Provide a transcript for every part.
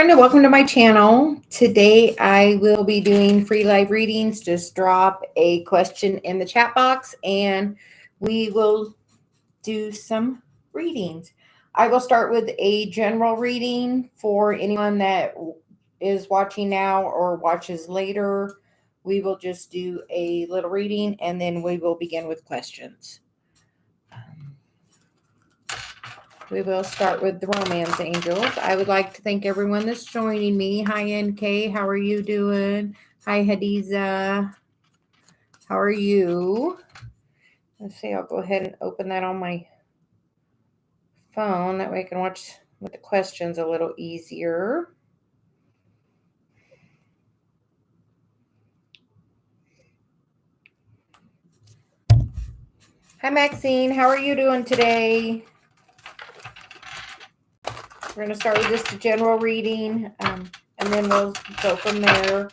Brenda. Welcome to my channel. Today I will be doing free live readings. Just drop a question in the chat box and we will do some readings. I will start with a general reading for anyone that is watching now or watches later. We will just do a little reading and then we will begin with questions. We will start with the romance angels. I would like to thank everyone that's joining me. Hi, NK. How are you doing? Hi, Hadiza. How are you? Let's see. I'll go ahead and open that on my phone. That way I can watch with the questions a little easier. Hi, Maxine. How are you doing today? We're going to start with just a general reading, and then we'll go from there.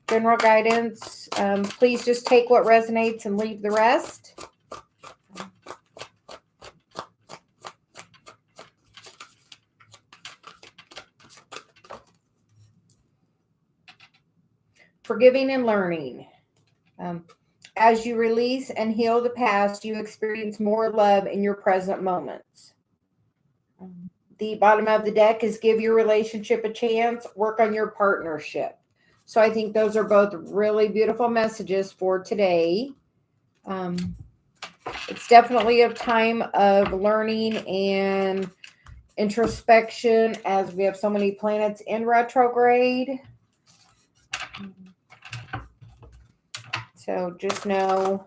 General guidance. Please just take what resonates and leave the rest. Forgiving and learning. As you release and heal the past, you experience more love in your present moments. The bottom of the deck is give your relationship a chance, work on your partnership. So I think those are both really beautiful messages for today. It's definitely a time of learning and introspection as we have so many planets in retrograde. So just know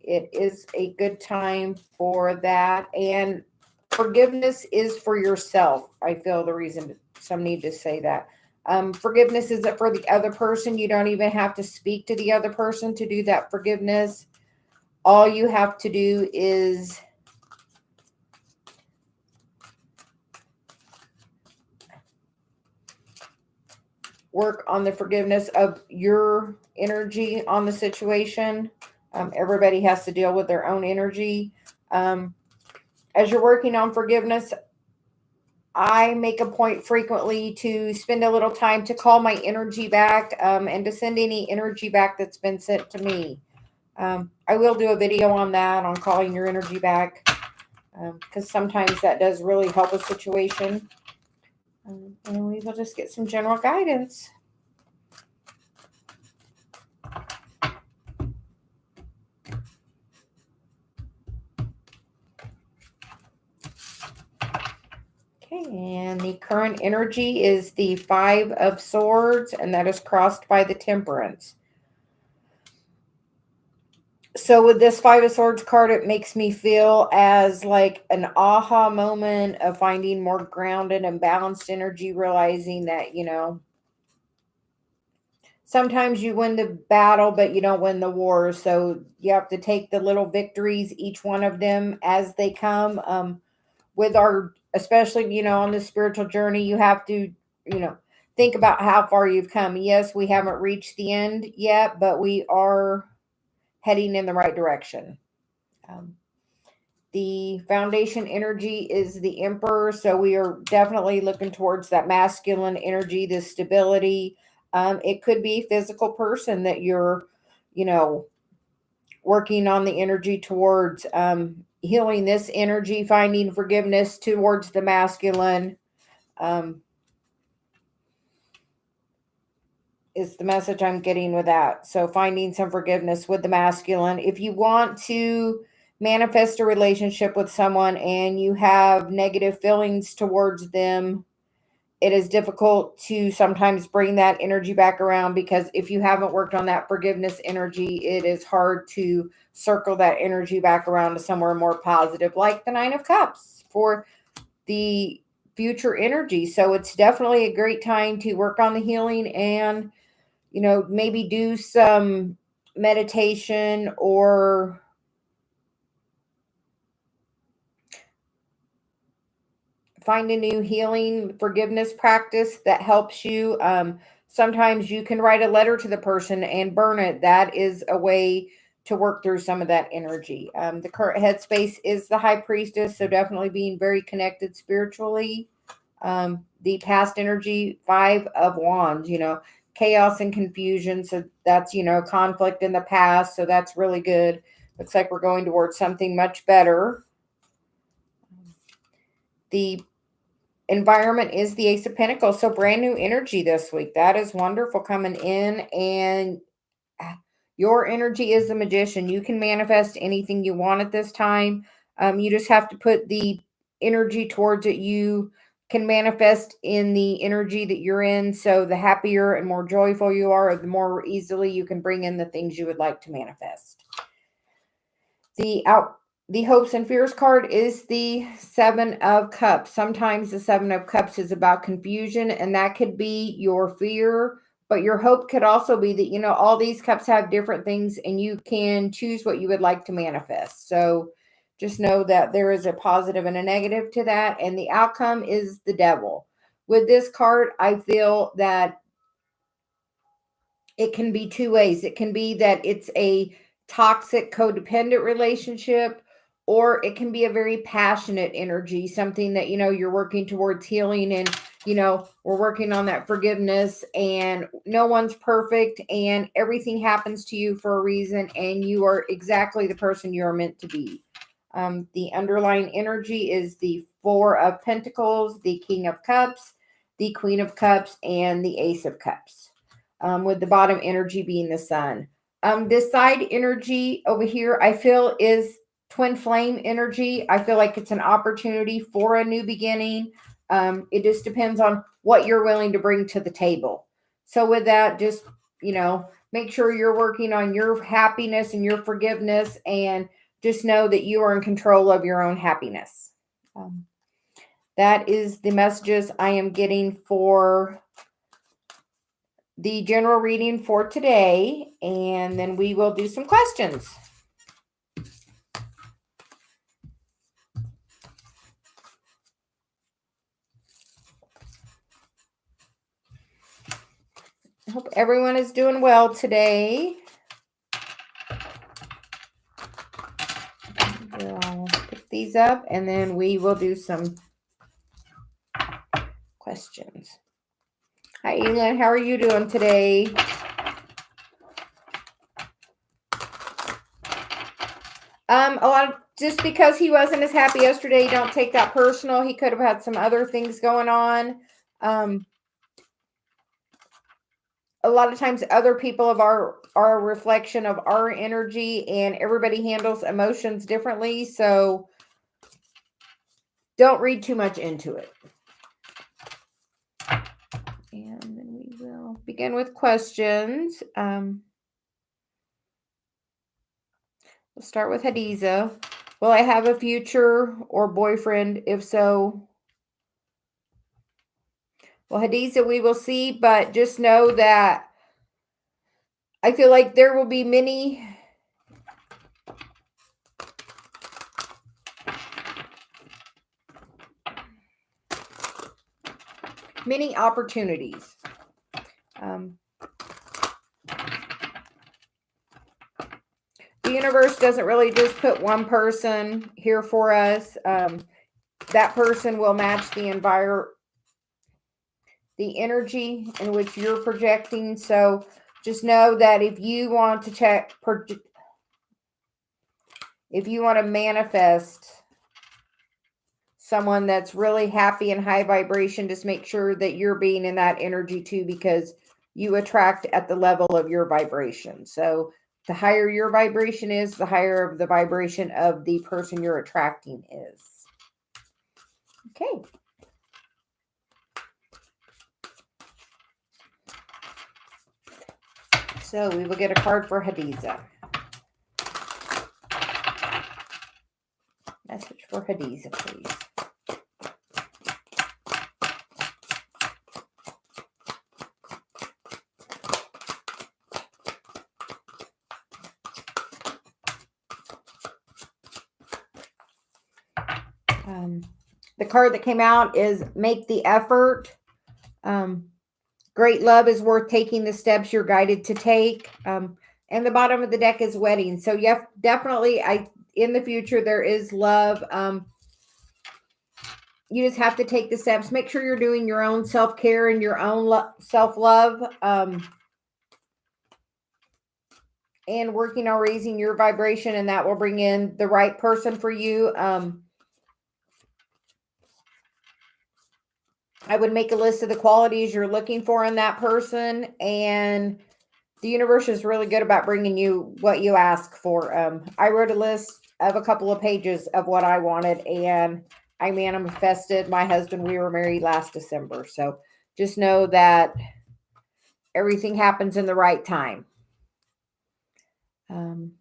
it is a good time for that. And forgiveness is for yourself. I feel the reason some need to say that. Forgiveness isn't for the other person. You don't even have to speak to the other person to do that forgiveness. All you have to do is work on the forgiveness of your energy on the situation. Everybody has to deal with their own energy. As you're working on forgiveness, I make a point frequently to spend a little time to call my energy back and to send any energy back that's been sent to me. I will do a video on that, on calling your energy back, because sometimes that does really help a situation. And we will just get some general guidance. Okay, and the current energy is the 5 of Swords, and that is crossed by the Temperance. So with this 5 of Swords card, it makes me feel as like an aha moment of finding more grounded and balanced energy, realizing that, sometimes you win the battle, but you don't win the war. So you have to take the little victories, each one of them as they come. With our, especially, on the spiritual journey, you have to, think about how far you've come. Yes, we haven't reached the end yet, but we are heading in the right direction. The foundation energy is the Emperor. So we are definitely looking towards that masculine energy, the stability. It could be a physical person that you're, working on the energy towards, healing this energy, finding forgiveness towards the masculine. Is the message I'm getting with that. So finding some forgiveness with the masculine. If you want to manifest a relationship with someone and you have negative feelings towards them, it is difficult to sometimes bring that energy back around, because if you haven't worked on that forgiveness energy, it is hard to circle that energy back around to somewhere more positive, like the 9 of Cups for the future energy. So it's definitely a great time to work on the healing and, maybe do some meditation or find a new healing forgiveness practice that helps you. Sometimes you can write a letter to the person and burn it. That is a way to work through some of that energy. The current headspace is the High Priestess, so definitely being very connected spiritually. The past energy, 5 of Wands, chaos and confusion. So that's, conflict in the past. So that's really good. Looks like we're going towards something much better. The environment is the Ace of Pentacles. So brand new energy this week. That is wonderful coming in. And your energy is the Magician. You can manifest anything you want at this time. You just have to put the energy towards it. You can manifest in the energy that you're in. So the happier and more joyful you are, the more easily you can bring in the things you would like to manifest. The hopes and fears card is the 7 of Cups. Sometimes the 7 of Cups is about confusion, and that could be your fear. But your hope could also be that, all these cups have different things and you can choose what you would like to manifest. So just know that there is a positive and a negative to that. And the outcome is the Devil. With this card, I feel that it can be two ways. It can be that it's a toxic codependent relationship, or it can be a very passionate energy, something that, you're working towards healing, and, we're working on that forgiveness, and no one's perfect and everything happens to you for a reason, and you are exactly the person you are meant to be. The underlying energy is the 4 of Pentacles, the King of Cups, the Queen of Cups, and the Ace of Cups. With the bottom energy being the Sun. This side energy over here, I feel, is twin flame energy. I feel like it's an opportunity for a new beginning. It just depends on what you're willing to bring to the table. So with that, just, make sure you're working on your happiness and your forgiveness, and just know that you are in control of your own happiness. That is the messages I am getting for the general reading for today, and then we will do some questions. I hope everyone is doing well today. I'll pick these up and then we will do some questions. Hi, Elin. How are you doing today? Just because he wasn't as happy yesterday, don't take that personal. He could have had some other things going on. A lot of times other people are a reflection of our energy, and everybody handles emotions differently. So don't read too much into it. And then we will begin with questions. We'll start with Hadiza. Will I have a future or boyfriend? If so, well, Hadiza, we will see, but just know that I feel like there will be many opportunities. The universe doesn't really just put one person here for us. That person will match the energy in which you're projecting. So just know that if you want to if you want to manifest someone that's really happy and high vibration, just make sure that you're being in that energy too, because you attract at the level of your vibration. So the higher your vibration is, the higher the vibration of the person you're attracting is. Okay. So we will get a card for Hadiza. Message for Hadiza, please. The card that came out is Make the Effort. Great love is worth taking the steps you're guided to take. And the bottom of the deck is Wedding. So yeah, definitely in the future there is love. you just have to take the steps. Make sure you're doing your own self-care and your own self-love, and working on raising your vibration, and that will bring in the right person for you. I would make a list of the qualities you're looking for in that person, and the universe is really good about bringing you what you ask for. I wrote a list of a couple of pages of what I wanted, and I manifested my husband. We were married last December. So just know that everything happens in the right time. And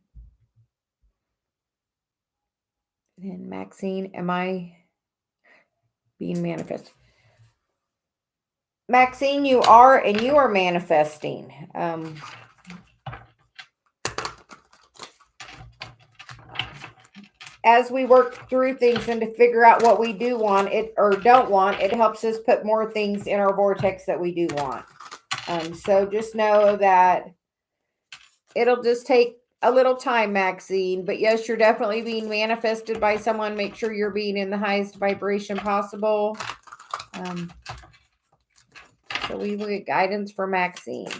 Maxine, am I being manifested? Maxine, you are, and you are manifesting. As we work through things and to figure out what we do want it or don't want, it helps us put more things in our vortex that we do want. So just know that it'll just take a little time, Maxine. But yes, you're definitely being manifested by someone. Make sure you're being in the highest vibration possible. So we will get guidance for Maxine.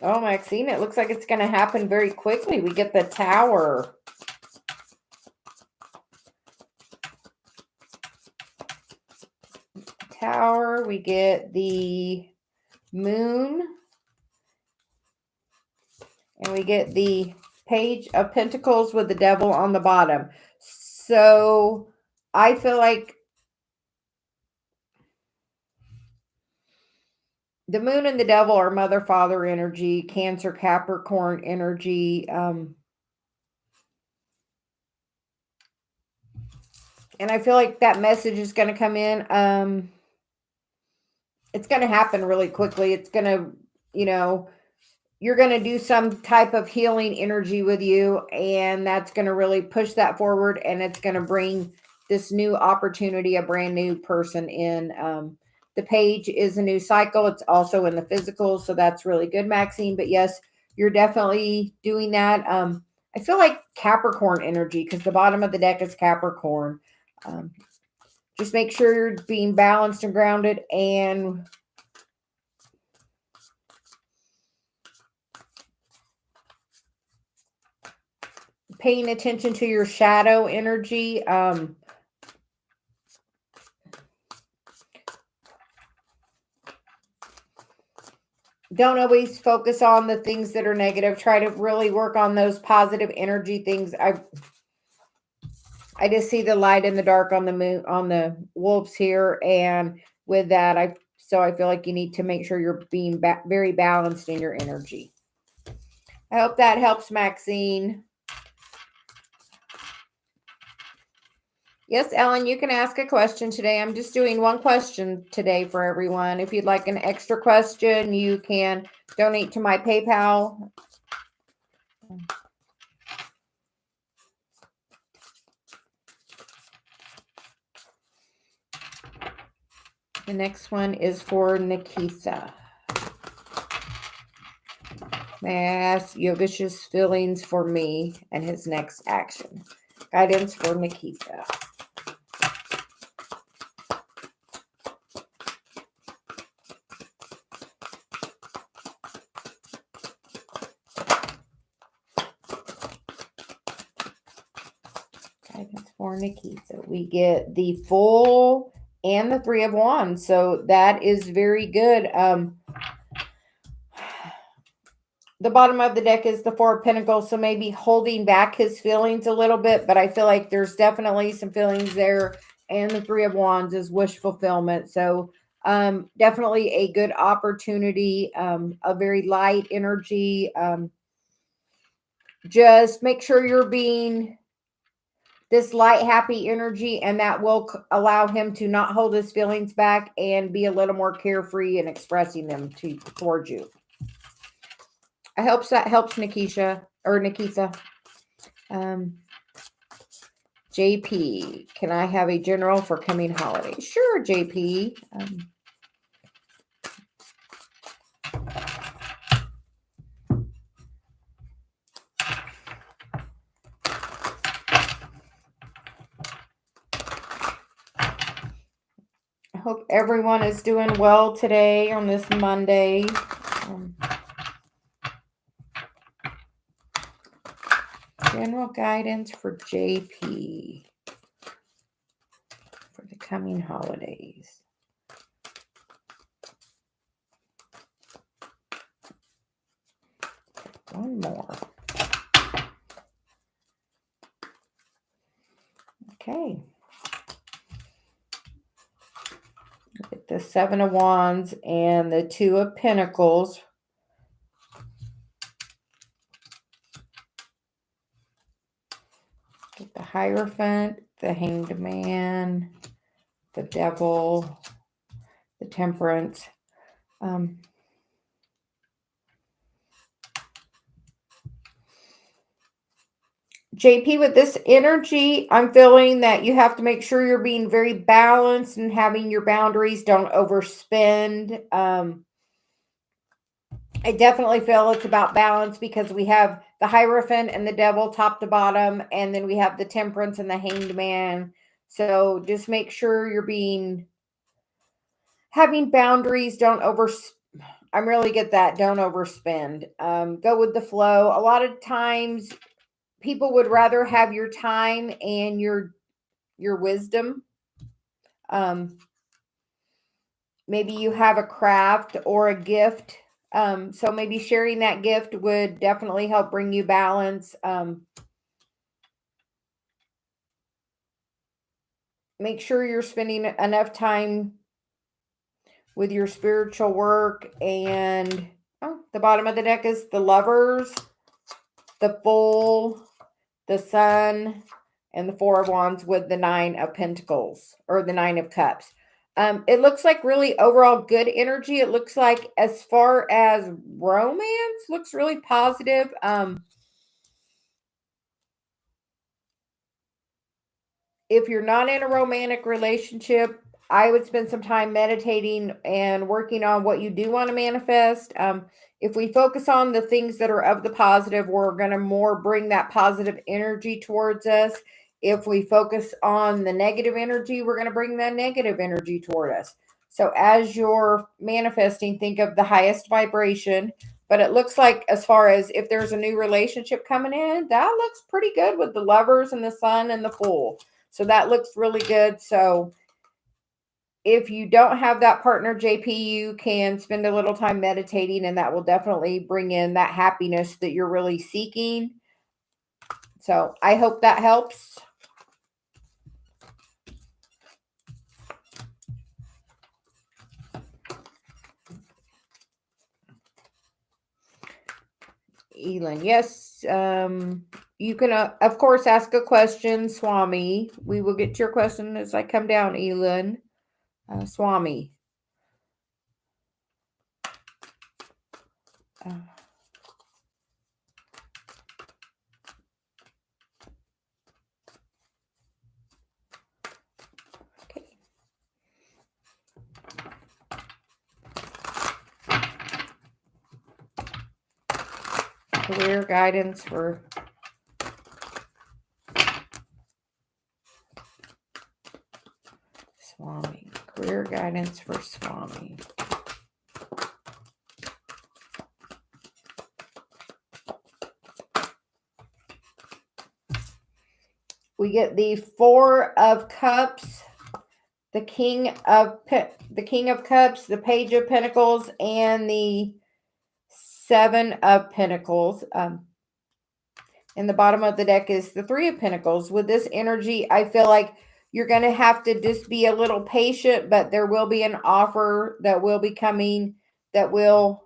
Oh, Maxine, it looks like it's going to happen very quickly. We get the Tower. Tower. We get the Moon. And we get the Page of Pentacles with the Devil on the bottom. So I feel like the Moon and the Devil are mother, father energy, Cancer, Capricorn energy. And I feel like that message is going to come in. It's going to happen really quickly. It's going to, you're going to do some type of healing energy with you, and that's going to really push that forward, and it's going to bring this new opportunity, a brand new person in. The Page is a new cycle. It's also in the physical, so that's really good, Maxine. But yes, you're definitely doing that. I feel like Capricorn energy, because the bottom of the deck is Capricorn. Just make sure you're being balanced and grounded, and paying attention to your shadow energy. Don't always focus on the things that are negative. Try to really work on those positive energy things. I just see the light in the dark on the moon, on the wolves here. And with that, I feel like you need to make sure you're being very balanced in your energy. I hope that helps, Maxine. Yes, Ellen, you can ask a question today. I'm just doing one question today for everyone. If you'd like an extra question, you can donate to my PayPal. The next one is for Nikita. May I ask Yogesh's feelings for me and his next action? Guidance for Nikita. Guidance for Nikita. We get the Fool and the Three of Wands. So that is very good. The bottom of the deck is the Four of Pentacles, so maybe holding back his feelings a little bit, but I feel like there's definitely some feelings there. And the Three of Wands is wish fulfillment. So definitely a good opportunity, a very light energy. Just make sure you're being this light, happy energy, and that will allow him to not hold his feelings back and be a little more carefree and expressing them towards you. I hope that helps, Nikita. JP, can I have a general for coming holiday? Sure, JP. I hope everyone is doing well today on this Monday. General guidance for JP for the coming holidays. One more. Okay. Get the Seven of Wands and the Two of Pentacles. Get the Hierophant, the Hanged Man, the Devil, the Temperance. JP, with this energy, I'm feeling that you have to make sure you're being very balanced and having your boundaries. Don't overspend. I definitely feel it's about balance because we have the Hierophant and the Devil top to bottom, and then we have the Temperance and the Hanged Man. So just make sure you're having boundaries. Don't I really get that. Don't overspend. Go with the flow. A lot of times people would rather have your time and your wisdom. Maybe you have a craft or a gift. So maybe sharing that gift would definitely help bring you balance. Make sure you're spending enough time with your spiritual work. And the bottom of the deck is the Lovers, the Fool, the Sun, and the Four of Wands with the Nine of Pentacles or the Nine of Cups. It looks like really overall good energy. It looks like as far as romance, looks really positive. If you're not in a romantic relationship, I would spend some time meditating and working on what you do want to manifest. If we focus on the things that are of the positive, we're going to more bring that positive energy towards us. If we focus on the negative energy, we're going to bring that negative energy toward us. So as you're manifesting, think of the highest vibration. But it looks like as far as if there's a new relationship coming in, that looks pretty good with the Lovers and the Sun and the Fool. So that looks really good. So if you don't have that partner, JP, you can spend a little time meditating, and that will definitely bring in that happiness that you're really seeking. So I hope that helps. Elin, yes. You can, of course, ask a question, Swami. We will get to your question as I come down, Elin. Swami. Career guidance for Swami. Career guidance for Swami. We get the Four of Cups, the King of Cups, the Page of Pentacles, and the Seven of Pentacles. In the bottom of the deck is the Three of Pentacles. With this energy, I feel like you're going to have to just be a little patient, but there will be an offer that will be coming that will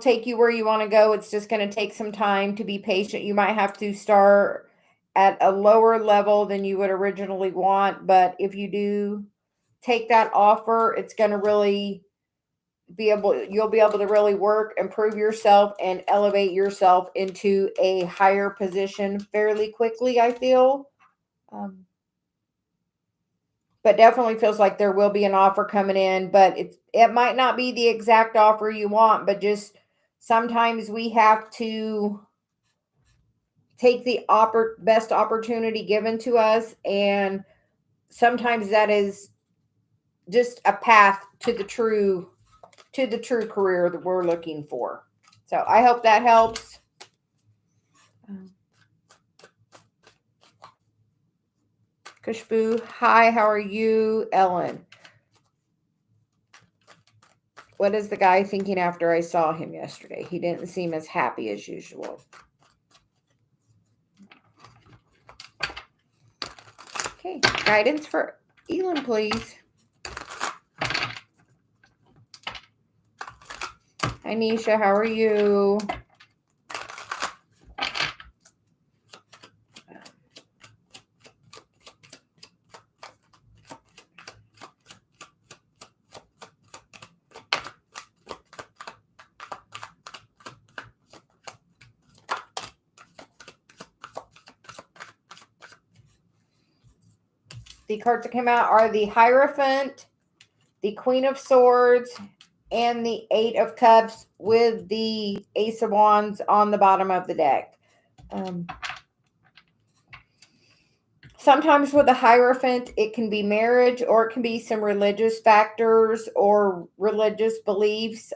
take you where you want to go. It's just going to take some time to be patient. You might have to start at a lower level than you would originally want, but if you do take that offer, it's going to really you'll be able to really work, improve yourself, and elevate yourself into a higher position fairly quickly, I feel. But definitely feels like there will be an offer coming in, but it might not be the exact offer you want, but just sometimes we have to take the best opportunity given to us, and sometimes that is just a path to the true career that we're looking for. So I hope that helps. Kushboo, hi, how are you? Ellen, what is the guy thinking after I saw him yesterday? He didn't seem as happy as usual. Okay, guidance for Elin, please. Hi, Nisha, how are you? The cards that came out are the Hierophant, the Queen of Swords, and the Eight of Cups with the Ace of Wands on the bottom of the deck. Sometimes with the Hierophant, it can be marriage, or it can be some religious factors or religious beliefs.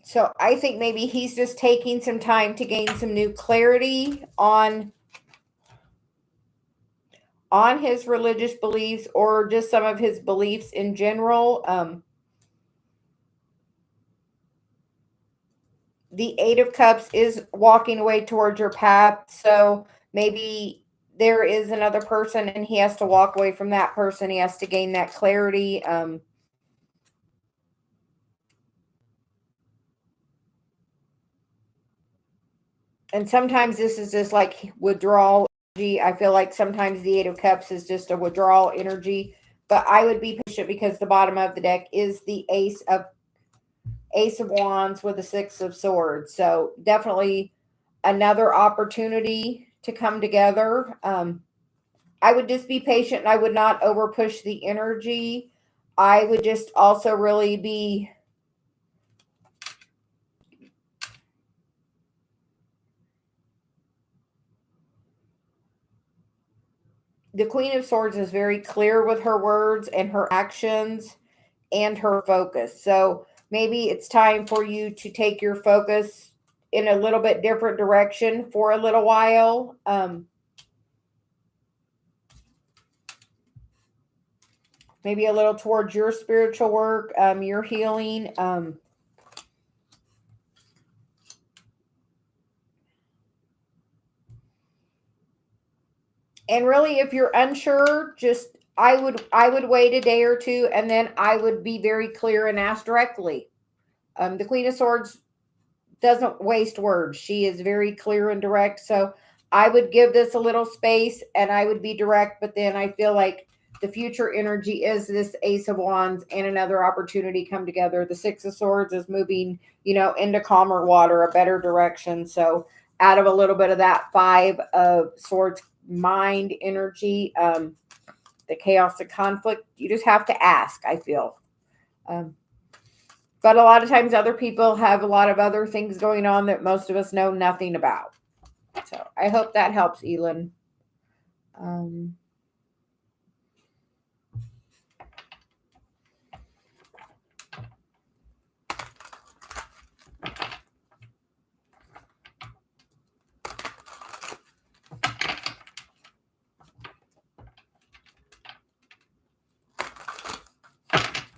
So I think maybe he's just taking some time to gain some new clarity on his religious beliefs, or just some of his beliefs in general. The Eight of Cups is walking away towards your path. So maybe there is another person and he has to walk away from that person. He has to gain that clarity. And sometimes this is just like withdrawal energy. I feel like sometimes the Eight of Cups is just a withdrawal energy. But I would be patient, because the bottom of the deck is the Ace of Wands with the Six of Swords. So definitely another opportunity to come together. I would just be patient, and I would not over push the energy. I would just also really be the Queen of Swords is very clear with her words and her actions and her focus. So maybe it's time for you to take your focus in a little bit different direction for a little while. Maybe a little towards your spiritual work, your healing. And really, if you're unsure, just I would wait a day or two, and then I would be very clear and ask directly. The Queen of Swords doesn't waste words. She is very clear and direct. So I would give this a little space, and I would be direct. But then I feel like the future energy is this Ace of Wands and another opportunity come together. The Six of Swords is moving, into calmer water, a better direction. So out of a little bit of that Five of Swords mind energy, the chaos, the conflict, you just have to ask, I feel. But a lot of times other people have a lot of other things going on that most of us know nothing about. So I hope that helps, Elin.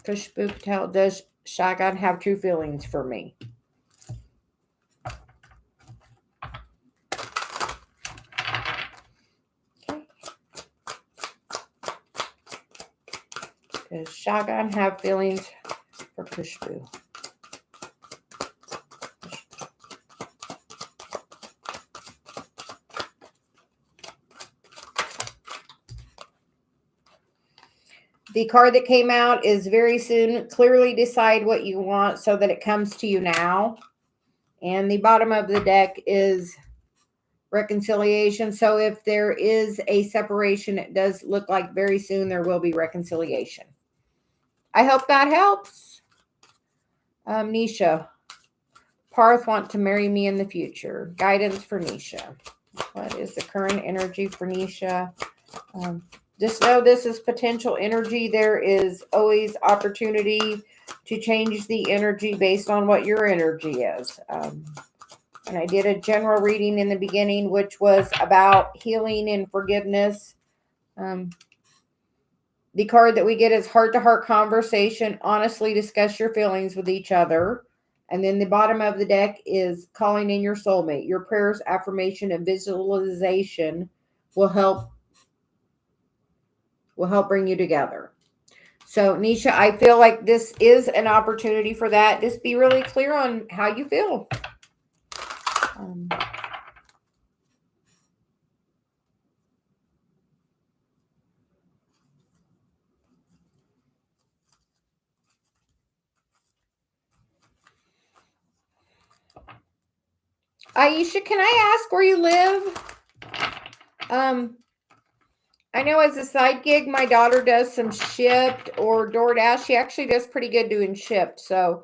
Kushboo Patel, does Shagan have true feelings for me? Okay. Does Shagan have feelings for Kushboo? The card that came out is very soon. Clearly decide what you want so that it comes to you now. And the bottom of the deck is reconciliation. So if there is a separation, it does look like very soon there will be reconciliation. I hope that helps. Nisha. Parth want to marry me in the future. Guidance for Nisha. What is the current energy for Nisha? Just know this is potential energy. There is always opportunity to change the energy based on what your energy is. And I did a general reading in the beginning, which was about healing and forgiveness. The card that we get is heart-to-heart conversation. Honestly discuss your feelings with each other. And then the bottom of the deck is calling in your soulmate. Your prayers, affirmation, and visualization will help bring you together. So, Nisha, I feel like this is an opportunity for that. Just be really clear on how you feel. Aisha, can I ask where you live? I know as a side gig, my daughter does some Shipped or DoorDash. She actually does pretty good doing Shipped. So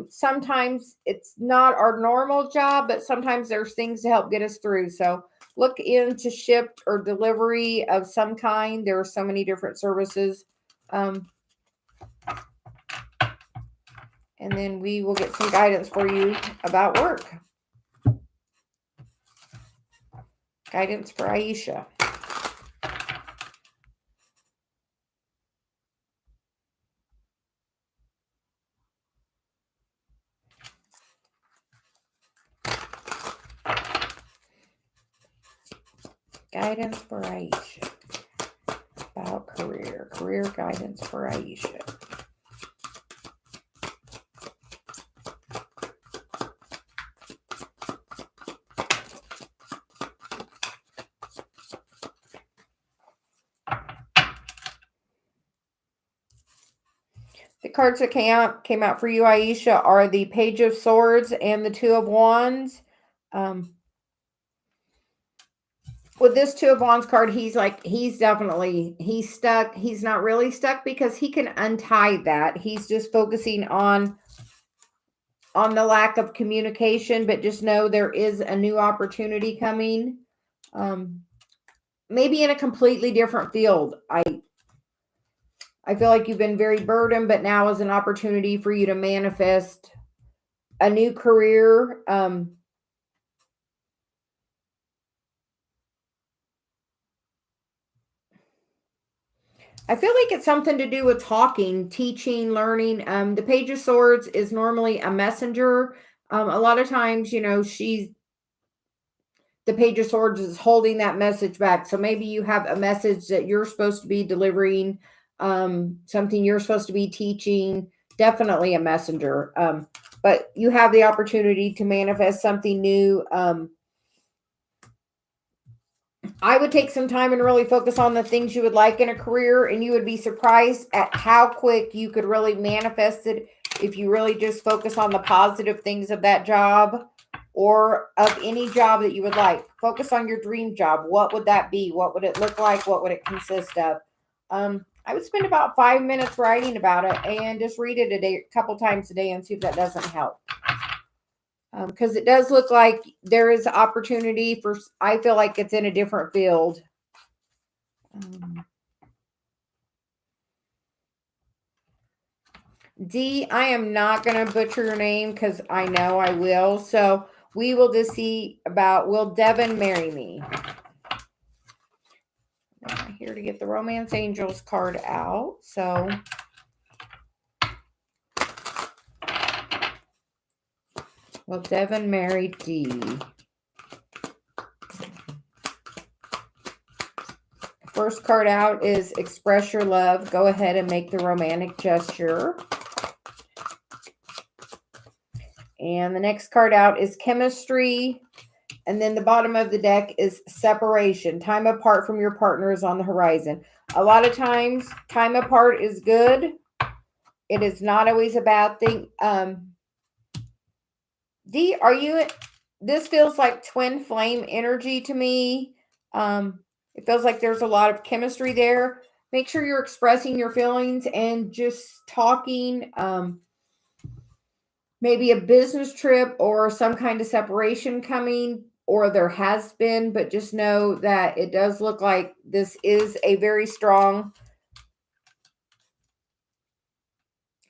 sometimes it's not our normal job, but sometimes there's things to help get us through. So look into Shipped or delivery of some kind. There are so many different services. And then we will get some guidance for you about work. Guidance for Aisha. Guidance for Aisha. About career. Career guidance for Aisha. The cards that came out for you, Aisha, are the Page of Swords and the Two of Wands. With this Two of Wands card, he's stuck. He's not really stuck because he can untie that. He's just focusing on the lack of communication, but just know there is a new opportunity coming. Maybe in a completely different field. I feel like you've been very burdened, but now is an opportunity for you to manifest a new career. I feel like it's something to do with talking, teaching, learning. The Page of Swords is normally a messenger. A lot of times, the Page of Swords is holding that message back. So maybe you have a message that you're supposed to be delivering, something you're supposed to be teaching, definitely a messenger. But you have the opportunity to manifest something new. I would take some time and really focus on the things you would like in a career, and you would be surprised at how quick you could really manifest it if you really just focus on the positive things of that job or of any job that you would like. Focus on your dream job. What would that be? What would it look like? What would it consist of? I would spend about 5 minutes writing about it and just read it a couple times a day and see if that doesn't help. Because it does look like there is opportunity for, I feel like it's in a different field. D, I am not going to butcher your name because I know I will. So we will just see about, will Devin marry me? I'm here to get the Romance Angels card out. So will Devin marry D? First card out is express your love. Go ahead and make the romantic gesture. And the next card out is chemistry. And then the bottom of the deck is separation. Time apart from your partner is on the horizon. A lot of times, time apart is good. It is not always a bad thing. D, this feels like twin flame energy to me. It feels like there's a lot of chemistry there. make sure you're expressing your feelings and just talking. Maybe a business trip or some kind of separation coming, or there has been, but just know that it does look like this is a very strong,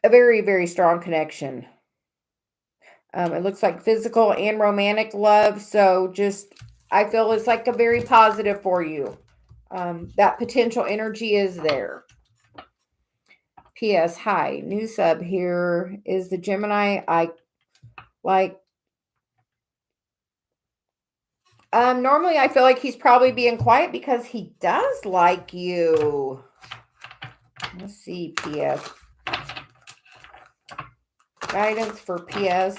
a very, very strong connection. It looks like physical and romantic love. So just, I feel it's like a very positive for you. That potential energy is there. P.S. Hi, new sub here is the Gemini. I like. Normally I feel like he's probably being quiet because he does like you. Let's see, P.S. Guidance for P.S.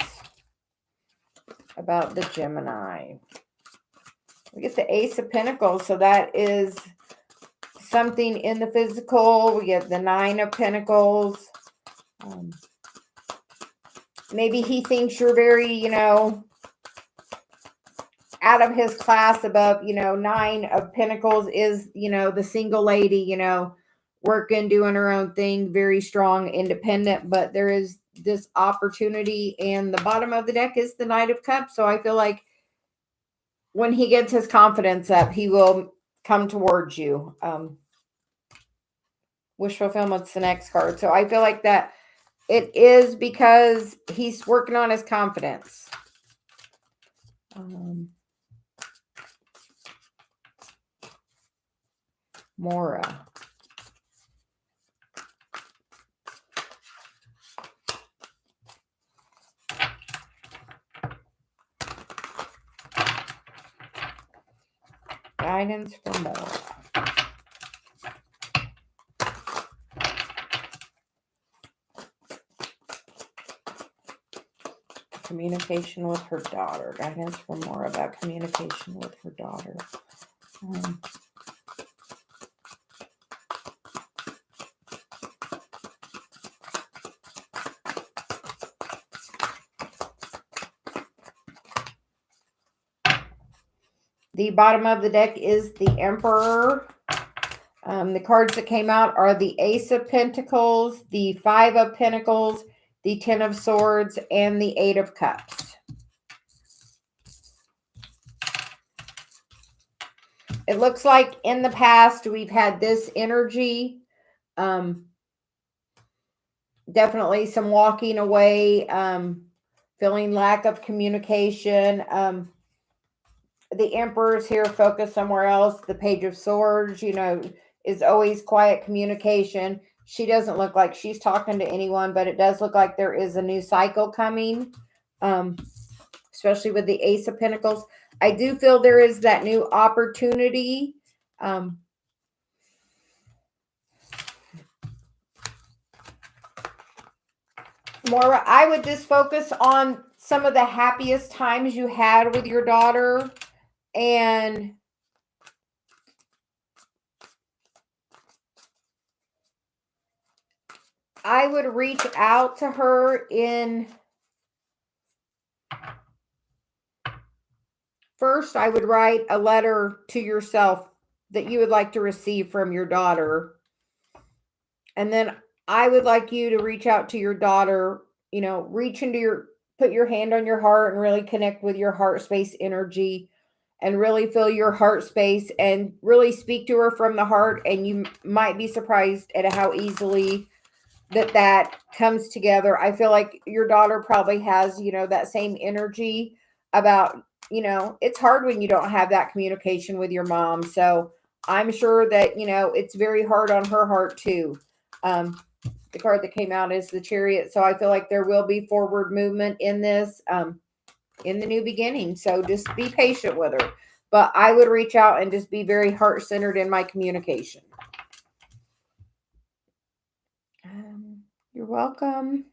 about the Gemini. We get the Ace of Pentacles, so that is something in the physical. We get the Nine of Pentacles. Maybe he thinks you're very, out of his class above, Nine of Pentacles is, the single lady, working, doing her own thing, very strong, independent, but there is this opportunity, and the bottom of the deck is the Knight of Cups. So I feel like when he gets his confidence up, he will come towards you. Wish fulfillment's the next card. So I feel like that it is because he's working on his confidence. Mora. Guidance for Mora. Communication with her daughter. Guidance for Mora about communication with her daughter. The bottom of the deck is the Emperor. The cards that came out are the Ace of Pentacles, the Five of Pentacles, the Ten of Swords, and the Eight of Cups. It looks like in the past we've had this energy. Definitely some walking away, feeling lack of communication. The Emperor's here, focused somewhere else. The Page of Swords, is always quiet communication. She doesn't look like she's talking to anyone, but it does look like there is a new cycle coming, especially with the Ace of Pentacles. I do feel there is that new opportunity. Maura, I would just focus on some of the happiest times you had with your daughter, and I would reach out to her in, first I would write a letter to yourself that you would like to receive from your daughter. And then I would like you to reach out to your daughter, put your hand on your heart and really connect with your heart space energy and really feel your heart space and really speak to her from the heart. And you might be surprised at how easily that comes together. I feel like your daughter probably has, that same energy about, it's hard when you don't have that communication with your mom. So I'm sure that, it's very hard on her heart too. The card that came out is the Chariot. So I feel like there will be forward movement in this, in the new beginning. So just be patient with her. But I would reach out and just be very heart-centered in my communication. You're welcome.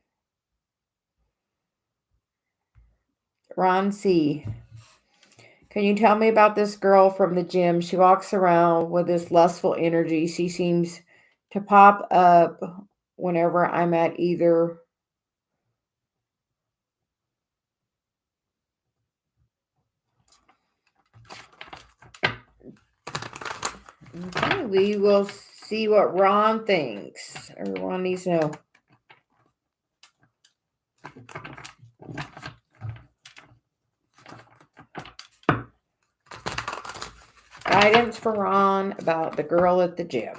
Ron C. Can you tell me about this girl from the gym? She walks around with this lustful energy. She seems to pop up whenever I'm at either. Okay, we will see what Ron thinks. Everyone needs to know. Guidance for Ron about the girl at the gym.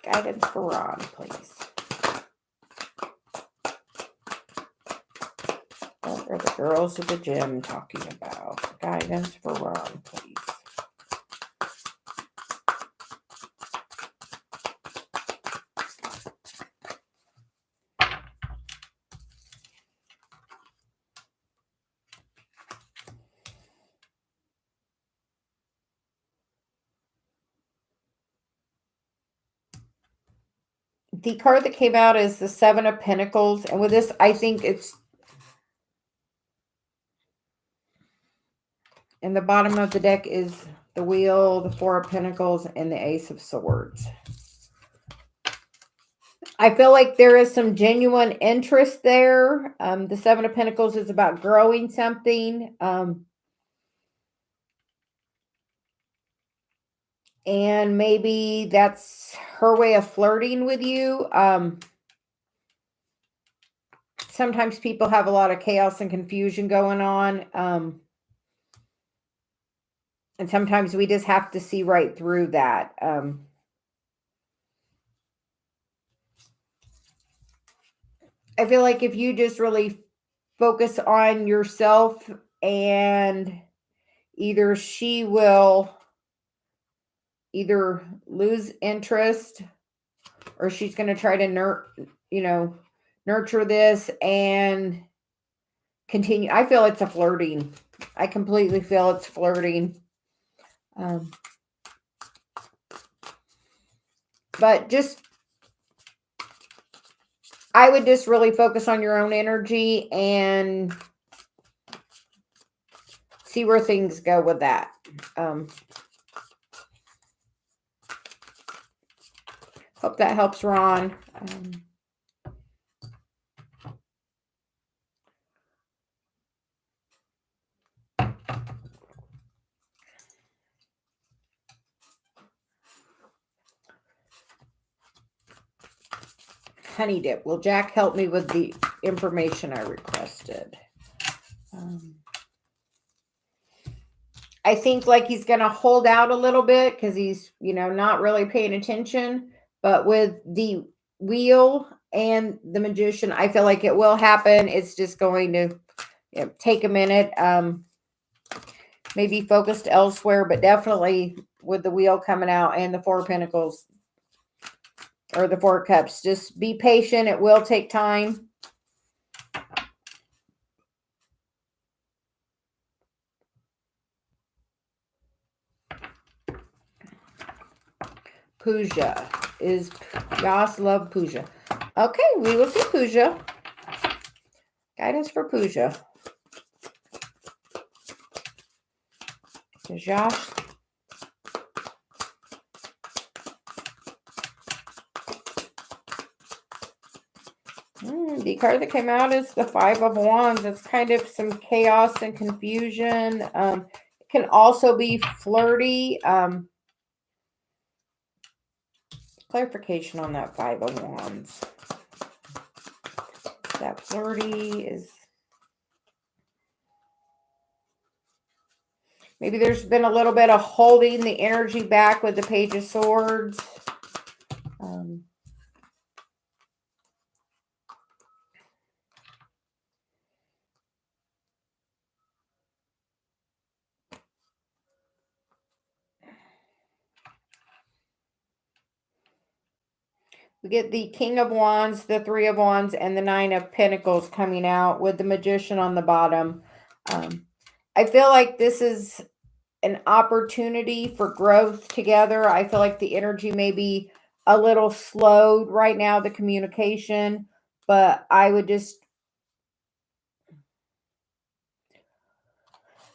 Guidance for Ron, please. What are the girls at the gym talking about? Guidance for Ron, please. The card that came out is the Seven of Pentacles. And with this, I think it's in the bottom of the deck is the Wheel, the Four of Pentacles, and the Ace of Swords. I feel like there is some genuine interest there. The Seven of Pentacles is about growing something. And maybe that's her way of flirting with you. Sometimes people have a lot of chaos and confusion going on. And sometimes we just have to see right through that. I feel like if you just really focus on yourself, and either she will either lose interest, or she's going to try to nurture this and continue. I feel it's a flirting. I completely feel it's flirting. But just, I would just really focus on your own energy and see where things go with that. Hope that helps, Ron. Honey Dip. Will Jack help me with the information I requested? I think like he's going to hold out a little bit because he's, not really paying attention. But with the Wheel and the Magician, I feel like it will happen. It's just going to take a minute. Maybe focused elsewhere, but definitely with the Wheel coming out and the Four of Pentacles or the Four of Cups, just be patient. It will take time. Pooja is Yas love Pooja. Okay, we will see Pooja. Guidance for Pooja. Josh. The card that came out is the Five of Wands. It's kind of some chaos and confusion. It can also be flirty. Clarification on that Five of Wands. That flirty is... Maybe there's been a little bit of holding the energy back with the Page of Swords. We get the King of Wands, the Three of Wands, and the Nine of Pentacles coming out with the Magician on the bottom. I feel like this is an opportunity for growth together. I feel like the energy may be a little slowed right now, the communication, but I would just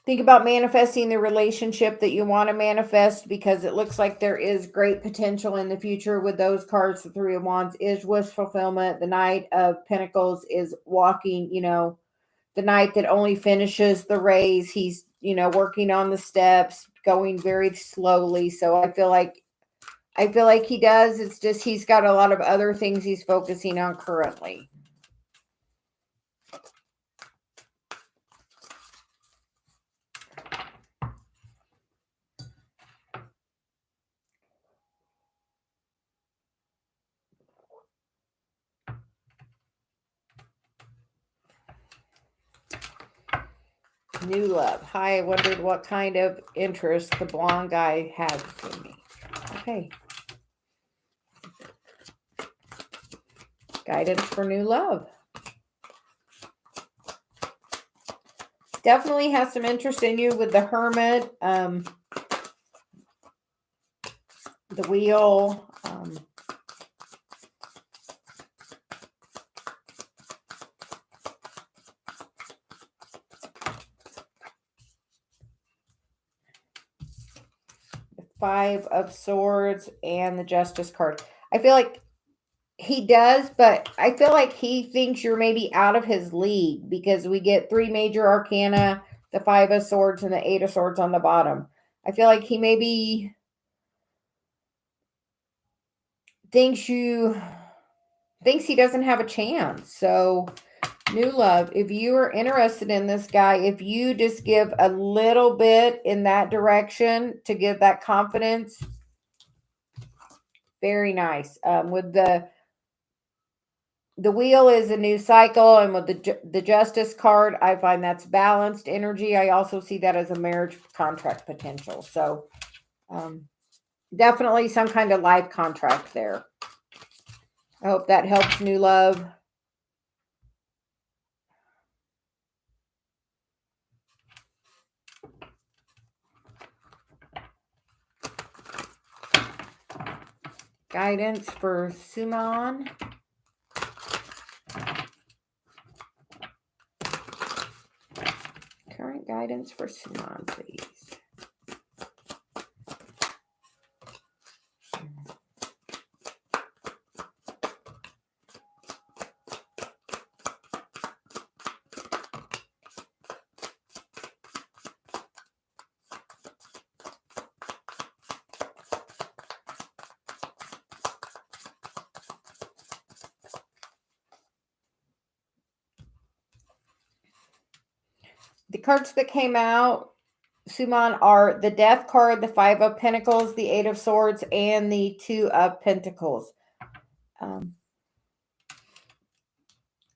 think about manifesting the relationship that you want to manifest, because it looks like there is great potential in the future with those cards. The Three of Wands is wish fulfillment. The Knight of Pentacles is walking, the knight that only finishes the race. He's, working on the steps, going very slowly. So I feel like he does. It's just he's got a lot of other things he's focusing on currently. New love. Hi, I wondered what kind of interest the blonde guy had for me. Okay. Guidance for new love. Definitely has some interest in you with the Hermit, the Wheel, 5 of Swords, and the Justice card. I feel like he does, but I feel like he thinks you're maybe out of his league, because we get 3 major arcana, the 5 of Swords, and the 8 of Swords on the bottom. I feel like he maybe thinks he doesn't have a chance. So, new love, if you are interested in this guy, if you just give a little bit in that direction to give that confidence, very nice. With the Wheel is a new cycle, and with the Justice card, I find that's balanced energy. I also see that as a marriage contract potential. So, definitely some kind of life contract there. I hope that helps, new love. Guidance for Suman. Current guidance for Suman, please. The cards that came out, Suman, are the Death card, the 5 of Pentacles, the 8 of Swords, and the 2 of Pentacles.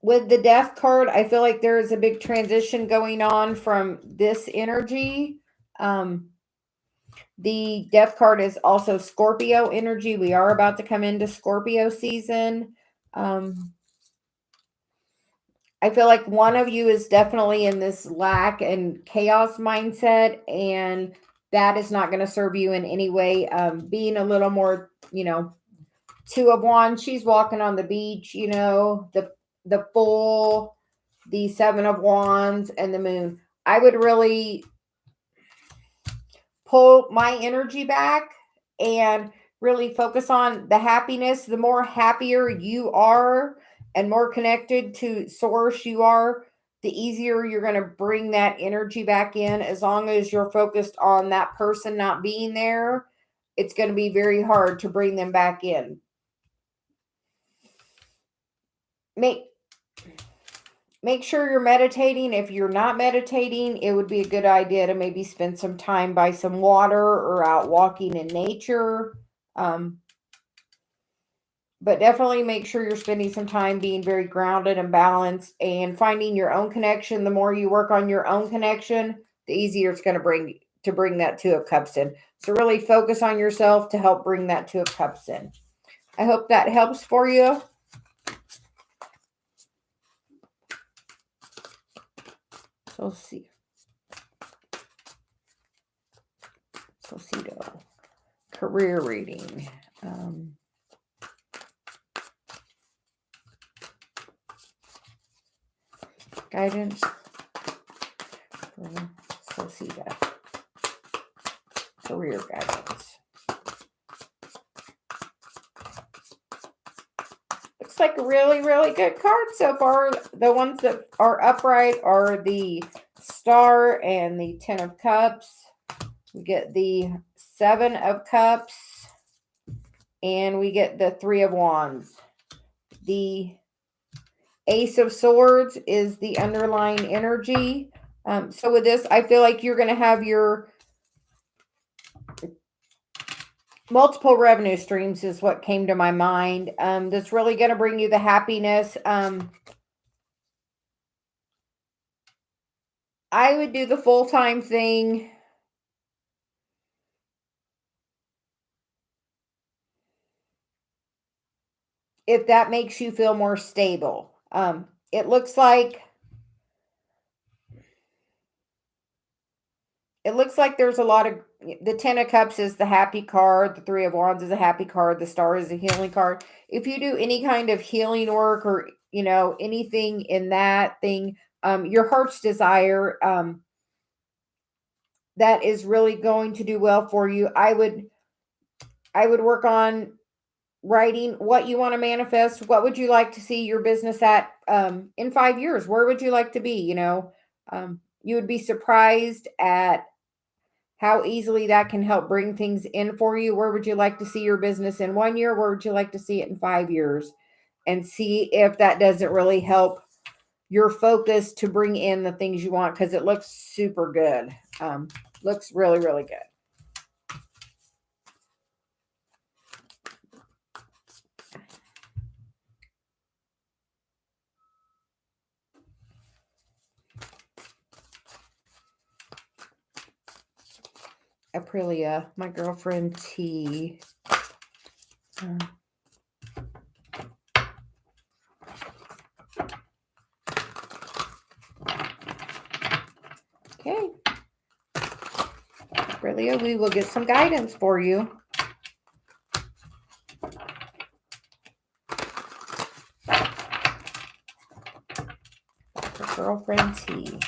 With the Death card, I feel like there is a big transition going on from this energy. The Death card is also Scorpio energy. We are about to come into Scorpio season. I feel like one of you is definitely in this lack and chaos mindset, and that is not going to serve you in any way. Being a little more, 2 of Wands, she's walking on the beach, the Fool, the 7 of Wands, and the Moon. I would really pull my energy back and really focus on the happiness. The more happier you are and more connected to source you are, the easier you're going to bring that energy back in. As long as you're focused on that person not being there, it's going to be very hard to bring them back in. Make sure you're meditating. If you're not meditating, it would be a good idea to maybe spend some time by some water or out walking in nature. But definitely make sure you're spending some time being very grounded and balanced and finding your own connection. The more you work on your own connection, the easier it's going to bring that 2 of Cups in. So really focus on yourself to help bring that 2 of Cups in. I hope that helps for you. So let's see. career reading. Guidance for Cecita. Career guidance. Looks like a really, really good card so far. The ones that are upright are the Star and the Ten of Cups. We get the Seven of Cups. And we get the Three of Wands. The Ace of Swords is the underlying energy. So with this, I feel like you're going to have your multiple revenue streams is what came to my mind. That's really going to bring you the happiness. I would do the full-time thing. If that makes you feel more stable. It looks like there's a lot of, the Ten of Cups is the happy card. The Three of Wands is a happy card. The Star is a healing card. If you do any kind of healing work or, anything in that thing, your heart's desire, that is really going to do well for you. I would work on writing what you want to manifest. What would you like to see your business at in 5 years? Where would you like to be? You would be surprised at how easily that can help bring things in for you. Where would you like to see your business in 1 year? Where would you like to see it in 5 years? And see if that doesn't really help your focus to bring in the things you want, because it looks super good. Looks really, really good. Aprilia, my girlfriend T. Okay. Aprilia, we will get some guidance for you. Your girlfriend T.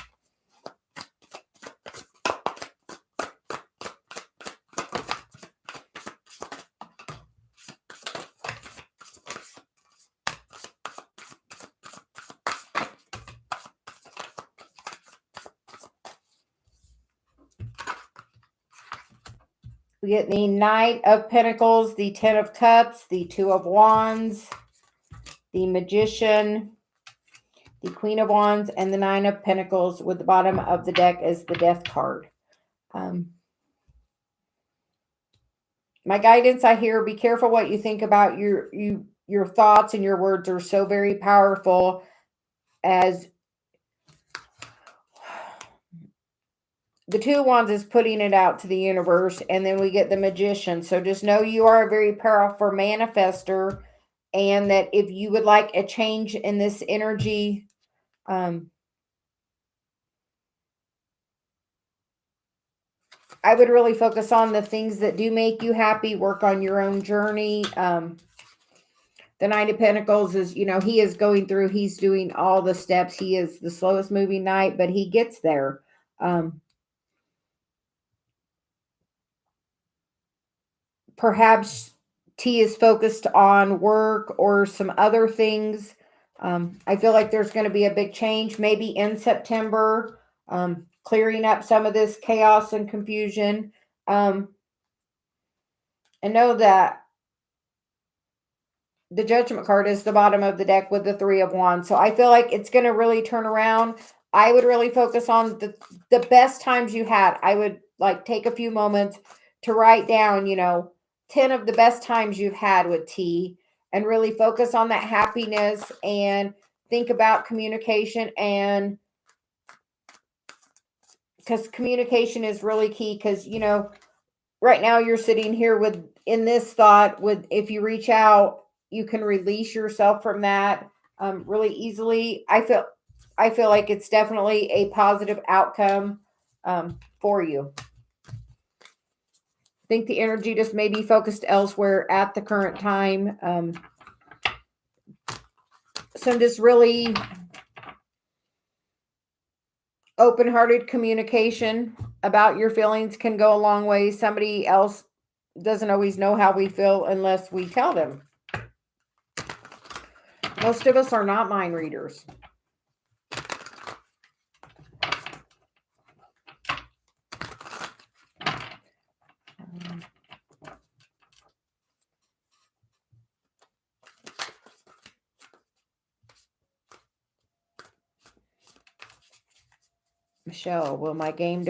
We get the Knight of Pentacles, the Ten of Cups, the Two of Wands, the Magician, the Queen of Wands, and the Nine of Pentacles, with the bottom of the deck as the Death card. My guidance I hear, be careful what you think about your thoughts, and your words are so very powerful, as the Two of Wands is putting it out to the universe, and then we get the Magician. So just know you are a very powerful manifester, and that if you would like a change in this energy, I would really focus on the things that do make you happy, work on your own journey. The Knight of Pentacles is, he is going through, he's doing all the steps. He is the slowest moving knight, but he gets there. Perhaps T is focused on work or some other things. I feel like there's going to be a big change, maybe in September, clearing up some of this chaos and confusion. And know that the Judgment card is the bottom of the deck with the Three of Wands. So I feel like it's going to really turn around. I would really focus on the best times you had. I would take a few moments to write down, 10 of the best times you've had with T, and really focus on that happiness and think about communication, and because communication is really key, because, right now you're sitting here in this thought if you reach out, you can release yourself from that really easily. I feel like it's definitely a positive outcome for you. think the energy just may be focused elsewhere at the current time. Some just really open-hearted communication about your feelings can go a long way. Somebody else doesn't always know how we feel unless we tell them. Most of us are not mind readers. Michelle, will my game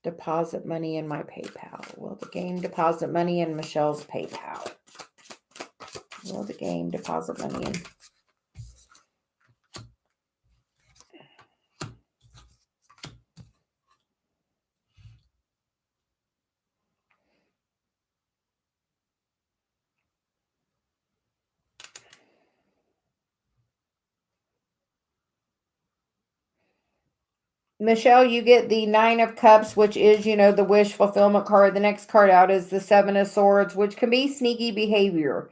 deposit money in my PayPal? Will the game deposit money in Michelle's PayPal? Will the game deposit money in? Michelle, you get the 9 of Cups, which is, the wish fulfillment card. The next card out is the 7 of Swords, which can be sneaky behavior.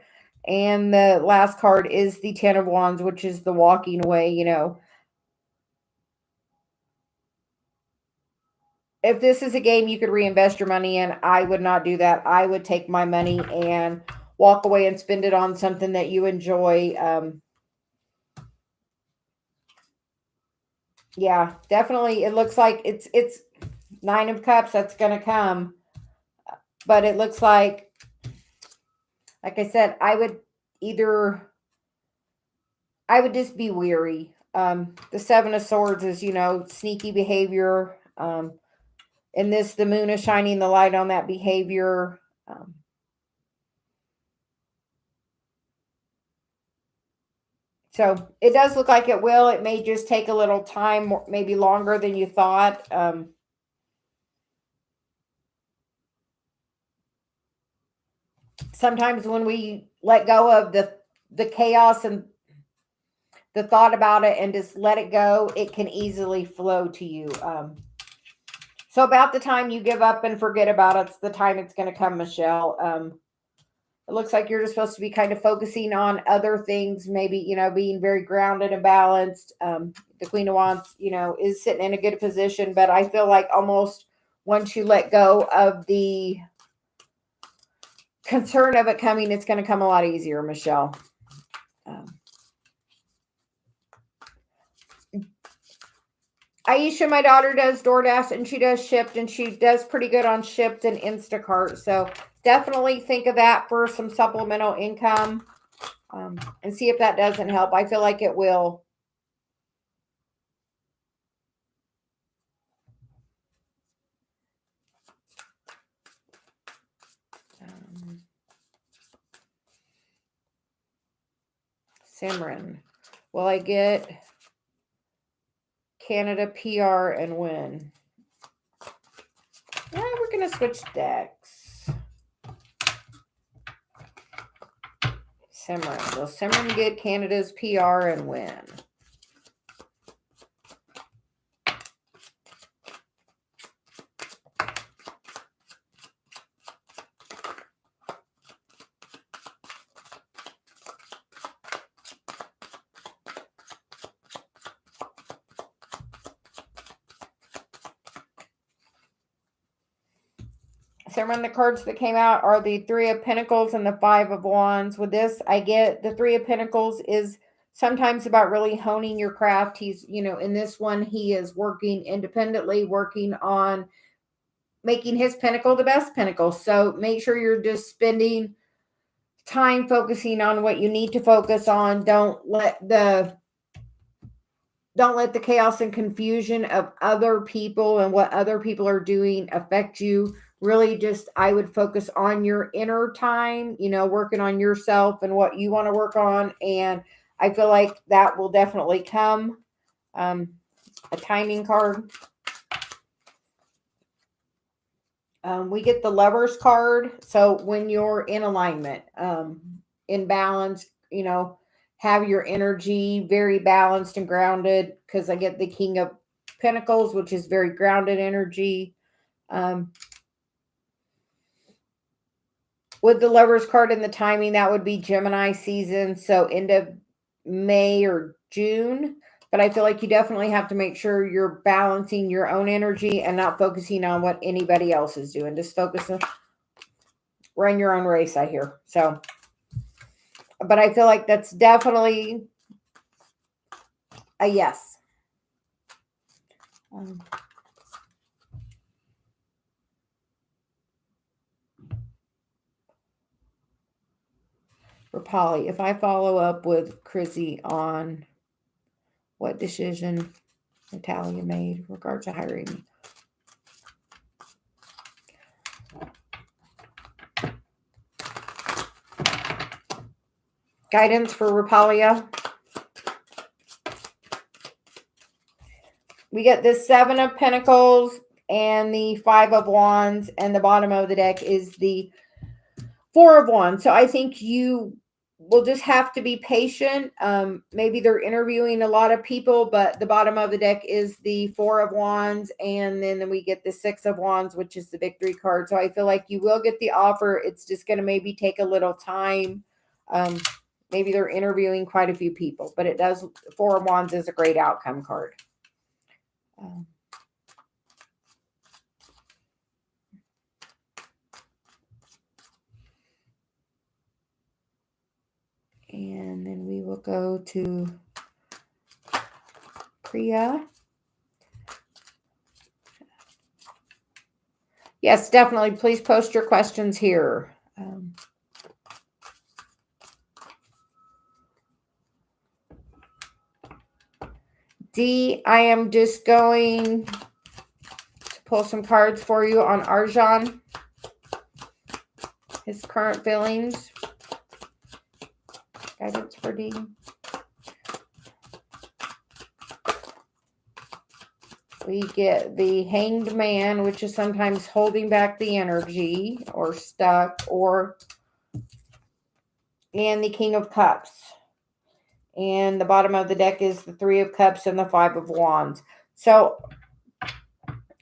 And the last card is the 10 of Wands, which is the walking away, If this is a game you could reinvest your money in, I would not do that. I would take my money and walk away and spend it on something that you enjoy. Yeah, definitely. It looks like it's 9 of Cups that's going to come. But it looks like I said, I would just be weary. The 7 of Swords is, sneaky behavior. In this, the moon is shining the light on that behavior. So it does look like it will. It may just take a little time, maybe longer than you thought. Sometimes when we let go of the chaos and the thought about it and just let it go, it can easily flow to you. So about the time you give up and forget about it's the time it's going to come, Michelle. It looks like you're just supposed to be kind of focusing on other things, maybe, being very grounded and balanced. The Queen of Wands, is sitting in a good position, but I feel like almost once you let go of the concern of it coming, it's going to come a lot easier, Michelle. Aisha, my daughter, does DoorDash and she does Shipt, and she does pretty good on Shipt and Instacart. So definitely think of that for some supplemental income, and see if that doesn't help. I feel like it will. Simran, will I get Canada PR and win? Yeah, we're going to switch decks. Simran. Will Simran get Canada's PR and win? Simran, the cards that came out are the 3 of Pentacles and the 5 of Wands. With this, I get the 3 of Pentacles is sometimes about really honing your craft. He's, in this one, he is working independently, working on making his pentacle the best pentacle. So make sure you're just spending time focusing on what you need to focus on. Don't let the chaos and confusion of other people and what other people are doing affect you. Really just, I would focus on your inner time, working on yourself and what you want to work on. And I feel like that will definitely come. A timing card. We get the Lovers card. So when you're in alignment, in balance, have your energy very balanced and grounded, because I get the King of Pentacles, which is very grounded energy. With the Lovers card and the timing, that would be Gemini season, so end of May or June. But I feel like you definitely have to make sure you're balancing your own energy and not focusing on what anybody else is doing. Just focus on run your own race, I hear. So, but I feel like that's definitely a yes. For Polly, if I follow up with Chrissy on what decision Natalia made regards to hiring me. Guidance for Rapalia. We get this 7 of Pentacles and the 5 of Wands, and the bottom of the deck is the 4 of Wands. So I think you will just have to be patient. Maybe they're interviewing a lot of people, but the bottom of the deck is the 4 of Wands, and then we get the 6 of Wands, which is the victory card. So I feel like you will get the offer. It's just going to maybe take a little time. Maybe they're interviewing quite a few people, but it does. 4 of Wands is a great outcome card. And then we will go to Priya. Yes, definitely. Please post your questions here. D, I am just going to pull some cards for you on Arjan. His current feelings. Guidance for D. We get the Hanged Man, which is sometimes holding back the energy or stuck, and the King of Cups. And the bottom of the deck is the 3 of Cups and the 5 of Wands. So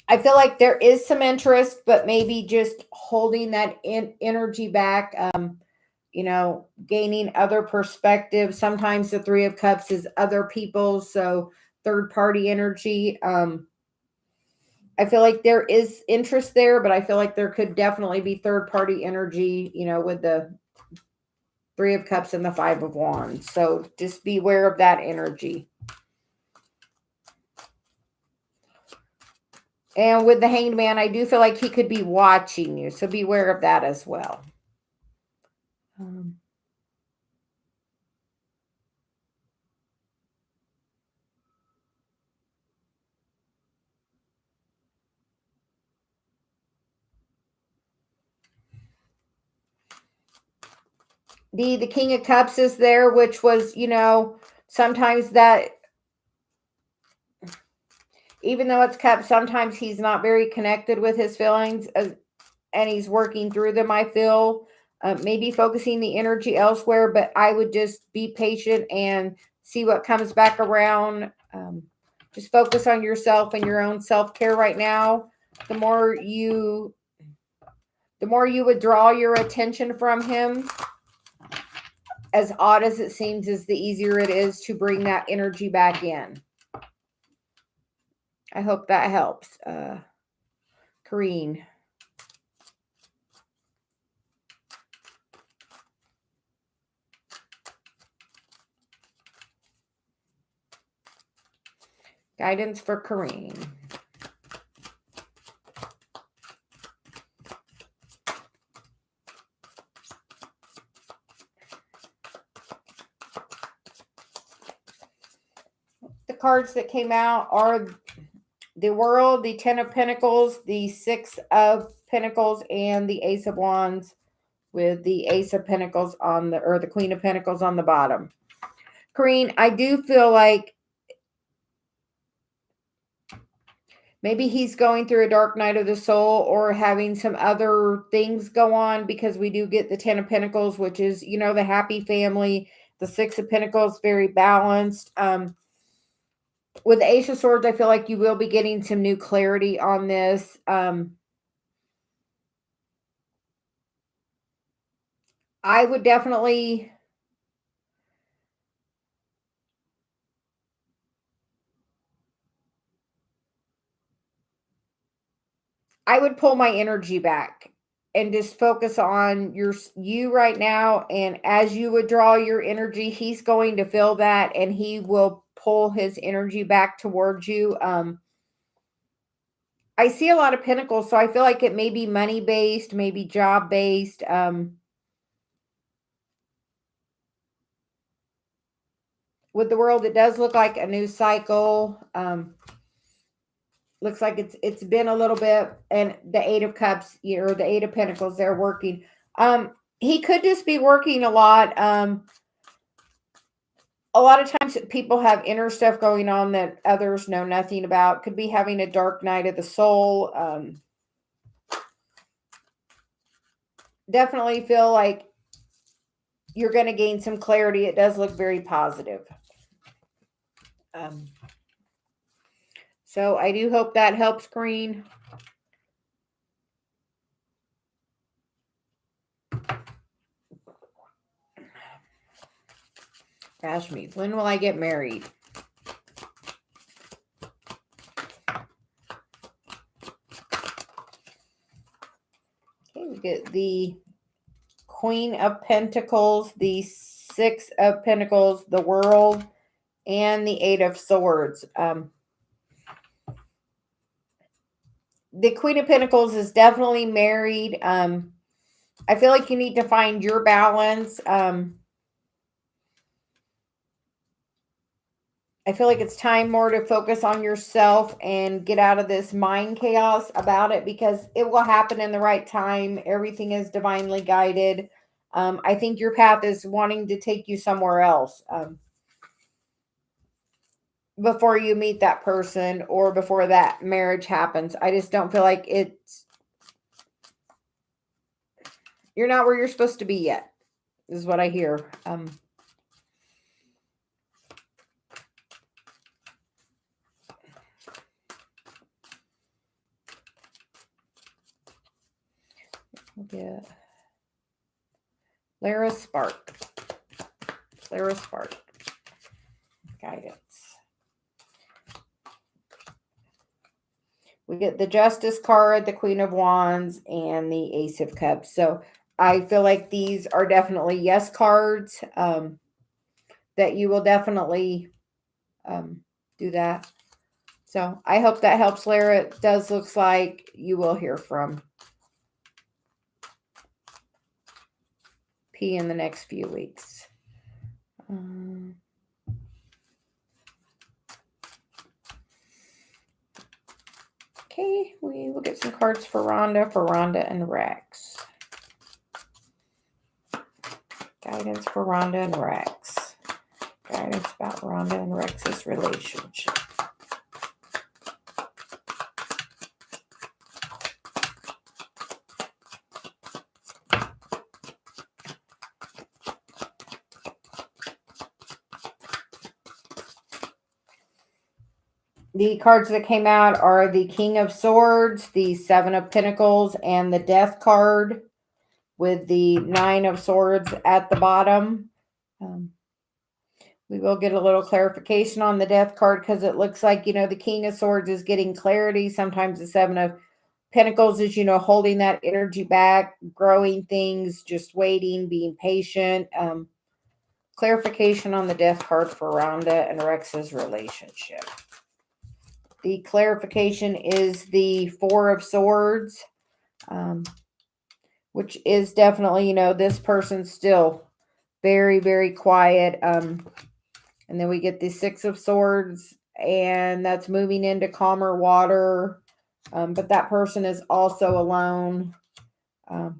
I feel like there is some interest, but maybe just holding that energy back, gaining other perspectives. Sometimes the 3 of Cups is other people, so third-party energy. I feel like there is interest there, but I feel like there could definitely be third-party energy, with the 3 of Cups and the 5 of Wands. So just beware of that energy. And with the Hanged Man, I do feel like he could be watching you. So beware of that as well. The King of Cups is there, which was, sometimes that, even though it's Cups, sometimes he's not very connected with his feelings and he's working through them, I feel. Maybe focusing the energy elsewhere, but I would just be patient and see what comes back around. Just focus on yourself and your own self-care right now. The more you withdraw your attention from him, as odd as it seems, is the easier it is to bring that energy back in. I hope that helps. Kareen. Guidance for Kareen. The cards that came out are the World, the 10 of Pentacles, the 6 of Pentacles, and the Ace of Wands, with the Ace of Pentacles or the Queen of Pentacles on the bottom. Kareen, I do feel like maybe he's going through a dark night of the soul or having some other things go on, because we do get the 10 of Pentacles, which is, the happy family. The 6 of Pentacles, very balanced. With the Ace of Swords, I feel like you will be getting some new clarity on this. I would definitely, I would pull my energy back and just focus on you right now. And as you withdraw your energy, he's going to feel that and he will pull his energy back towards you. I see a lot of pentacles, so I feel like it may be money based, maybe job based. With the world, it does look like a new cycle. Looks like it's been a little bit, and the Eight of Cups, or the Eight of Pentacles, they're working. He could just be working a lot. A lot of times people have inner stuff going on that others know nothing about. Could be having a dark night of the soul. Definitely feel like you're going to gain some clarity. It does look very positive. So I do hope that helps, Green. Ask me, when will I get married? Okay, we get the Queen of Pentacles, the Six of Pentacles, the World, and the Eight of Swords. The Queen of Pentacles is definitely married. I feel like you need to find your balance. I feel like it's time more to focus on yourself and get out of this mind chaos about it, because it will happen in the right time. Everything is divinely guided. I think your path is wanting to take you somewhere else before you meet that person or before that marriage happens. I just don't feel like you're not where you're supposed to be yet, is what I hear. Yeah. Lara Spark. Guidance. We get the Justice card, the Queen of Wands, and the Ace of Cups. So I feel like these are definitely yes cards, that you will definitely do that. So I hope that helps, Lara. It does look like you will hear from P in the next few weeks. Okay, we will get some cards for Rhonda and Rex. Guidance for Rhonda and Rex. Guidance about Rhonda and Rex's relationship. The cards that came out are the King of Swords, the Seven of Pentacles, and the Death card with the Nine of Swords at the bottom. We will get a little clarification on the Death card, because it looks like, the King of Swords is getting clarity. Sometimes the Seven of Pentacles is, holding that energy back, growing things, just waiting, being patient. Clarification on the Death card for Rhonda and Rex's relationship. The clarification is the Four of Swords, which is definitely, this person's still very, very quiet. And then we get the Six of Swords, and that's moving into calmer water. But that person is also alone. Rhonda,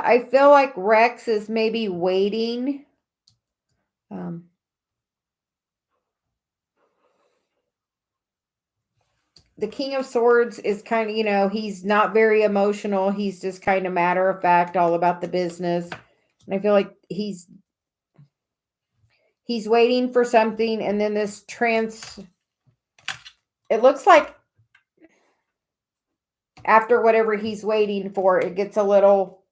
I feel like Rex is maybe waiting. The King of Swords is kind of, he's not very emotional. He's just kind of matter of fact, all about the business. And I feel like he's waiting for something. And then it looks like after whatever he's waiting for, it gets a little,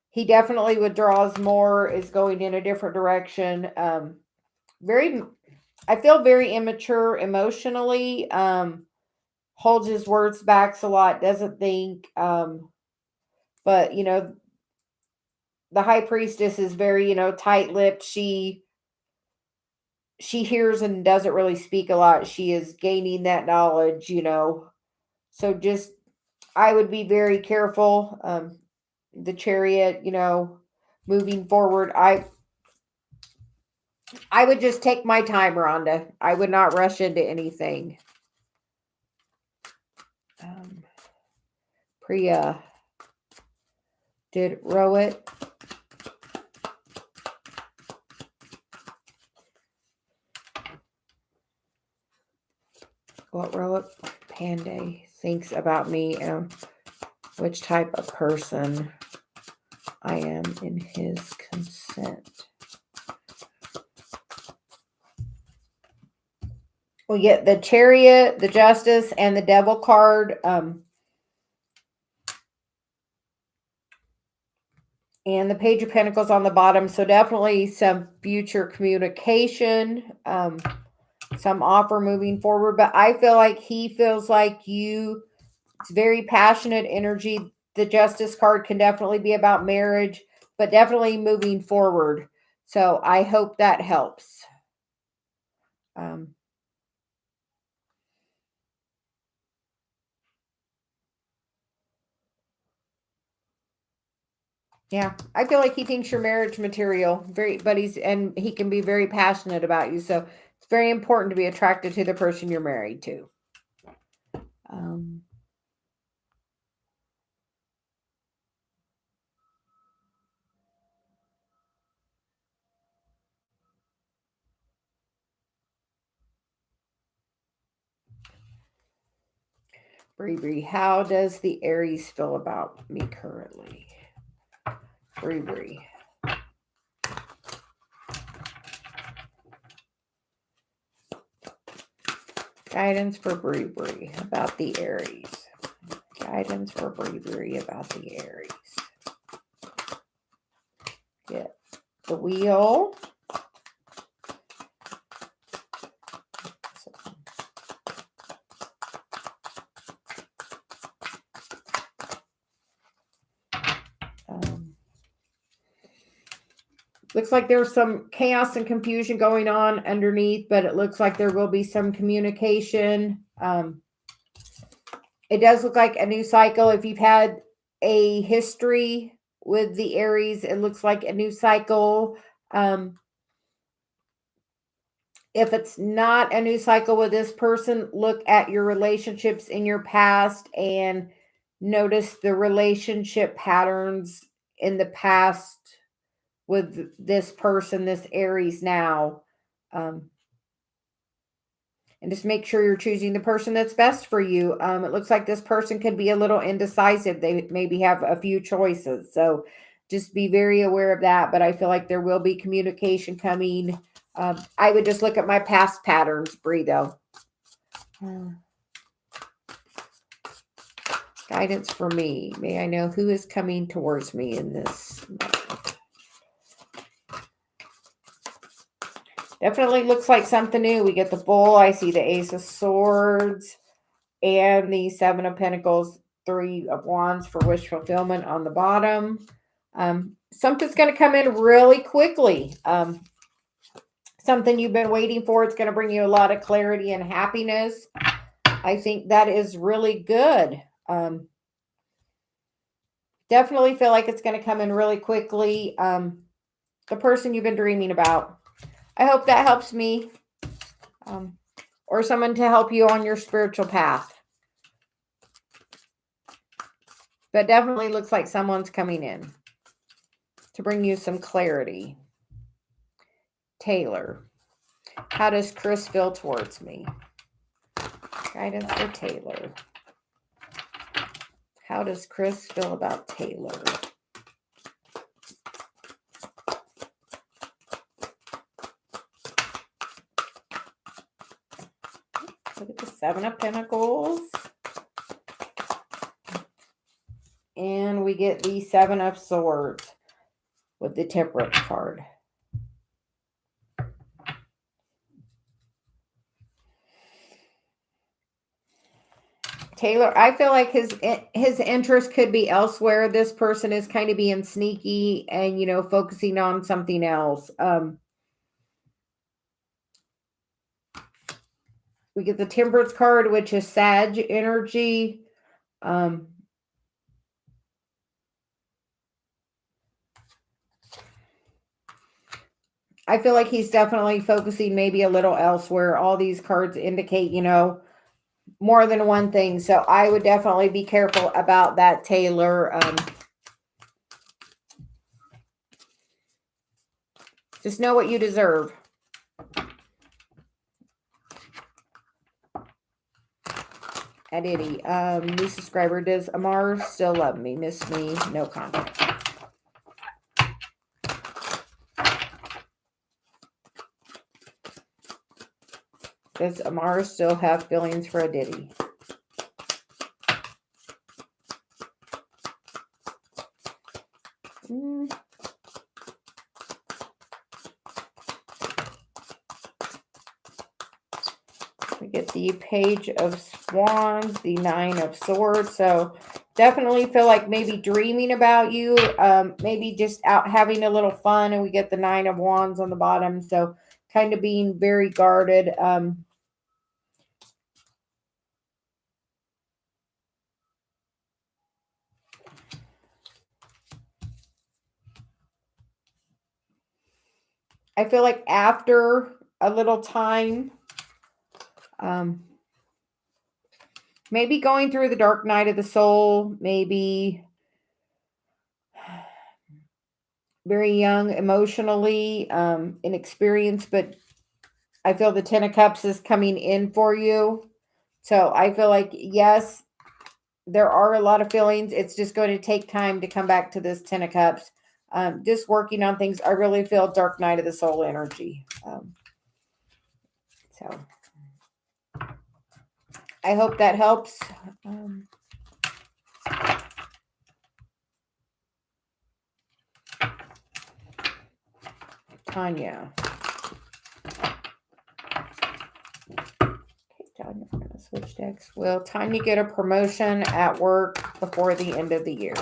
he definitely withdraws more, is going in a different direction. Very, I feel very immature emotionally. Holds his words back a lot, doesn't think. But, the high priestess is very, tight-lipped. She hears and doesn't really speak a lot. She is gaining that knowledge. So just, I would be very careful. The chariot, moving forward. I would just take my time, Rhonda. I would not rush into anything. Priya did row it. What row it? Panday thinks about me and which type of person I am in his consent. We get the chariot, the justice, and the devil card. And the page of pentacles on the bottom. So definitely some future communication, some offer moving forward. But I feel like he feels like you, it's very passionate energy. The justice card can definitely be about marriage, but definitely moving forward. So I hope that helps. Yeah, I feel like he thinks you're marriage material. But he can be very passionate about you. So it's very important to be attracted to the person you're married to. Bree, how does the Aries feel about me currently? Bree. Guidance for Bree about the Aries. Guidance for Bree about the Aries. Get the wheel. Looks like there's some chaos and confusion going on underneath, but it looks like there will be some communication. It does look like a new cycle. If you've had a history with the Aries, it looks like a new cycle. If it's not a new cycle with this person, look at your relationships in your past and notice the relationship patterns in the past with this person, this Aries now. And just make sure you're choosing the person that's best for you. It looks like this person could be a little indecisive. They maybe have a few choices. So just be very aware of that. But I feel like there will be communication coming. I would just look at my past patterns, Bree, though. Guidance for me. May I know who is coming towards me in this moment? Definitely looks like something new. We get the Bull. I see the Ace of Swords and the Seven of Pentacles, Three of Wands for wish fulfillment on the bottom. Something's going to come in really quickly. Something you've been waiting for. It's going to bring you a lot of clarity and happiness. I think that is really good. Definitely feel like it's going to come in really quickly. The person you've been dreaming about. I hope that helps me. Or someone to help you on your spiritual path. But definitely looks like someone's coming in to bring you some clarity. Taylor. How does Chris feel towards me? Guidance for Taylor. How does Chris feel about Taylor? Look at the Seven of Pentacles. we get the Seven of Swords with the Temperance card. Taylor, I feel like his interest could be elsewhere. This person is kind of being sneaky and, focusing on something else. We get the Temperance card, which is Sag energy. I feel like he's definitely focusing maybe a little elsewhere. All these cards indicate, more than one thing. So I would definitely be careful about that, Taylor. Just know what you deserve. Eddie, new subscriber, does Amar still love me? Miss me? No contact. Does Amar still have feelings for a Diddy? We get the Page of Swands, the Nine of Swords. So definitely feel like maybe dreaming about you, maybe just out having a little fun. And we get the Nine of Wands on the bottom. So kind of being very guarded. I feel like after a little time, maybe going through the dark night of the soul, maybe very young emotionally, inexperienced, but I feel the Ten of Cups is coming in for you. So I feel like, yes, there are a lot of feelings. It's just going to take time to come back to this Ten of Cups. Just working on things. I really feel dark night of the soul energy. So I hope that helps. Tanya. Tanya, we're going to switch decks. Will Tanya get a promotion at work before the end of the year?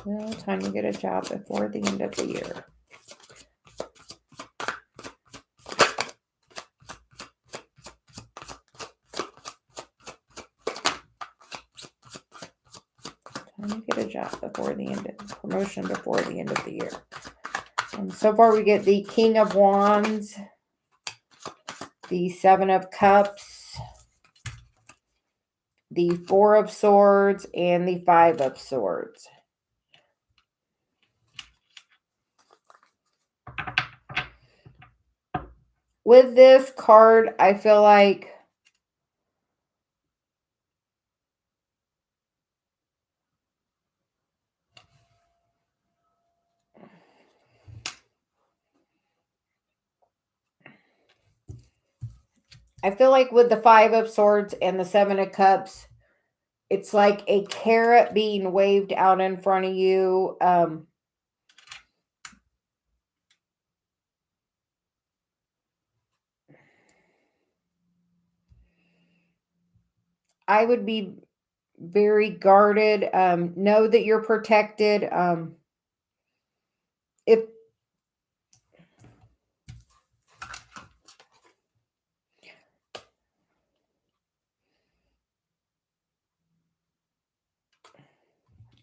Will Tanya get a job before the end of the year? Get a job before the end of promotion before the end of the year. So far we get the King of Wands, the Seven of Cups, the Four of Swords, and the Five of Swords. With this card, I feel like with the Five of Swords and the Seven of Cups, it's like a carrot being waved out in front of you. I would be very guarded. Know that you're protected. If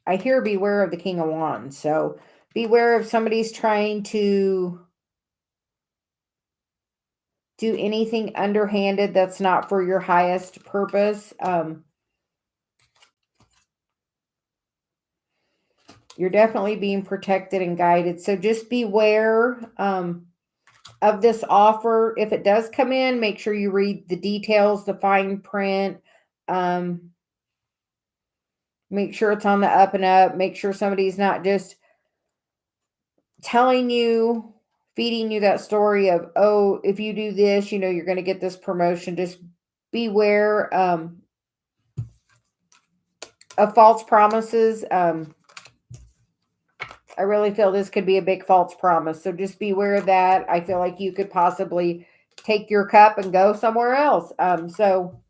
I hear beware of the King of Wands. So beware if somebody's trying to do anything underhanded that's not for your highest purpose. You're definitely being protected and guided. So just beware of this offer. If it does come in, make sure you read the details, the fine print. Make sure it's on the up and up. Make sure somebody's not just telling you, feeding you that story of, oh, if you do this, you're going to get this promotion. Just beware of false promises. I really feel this could be a big false promise. So just beware of that. I feel like you could possibly take your cup and go somewhere else. So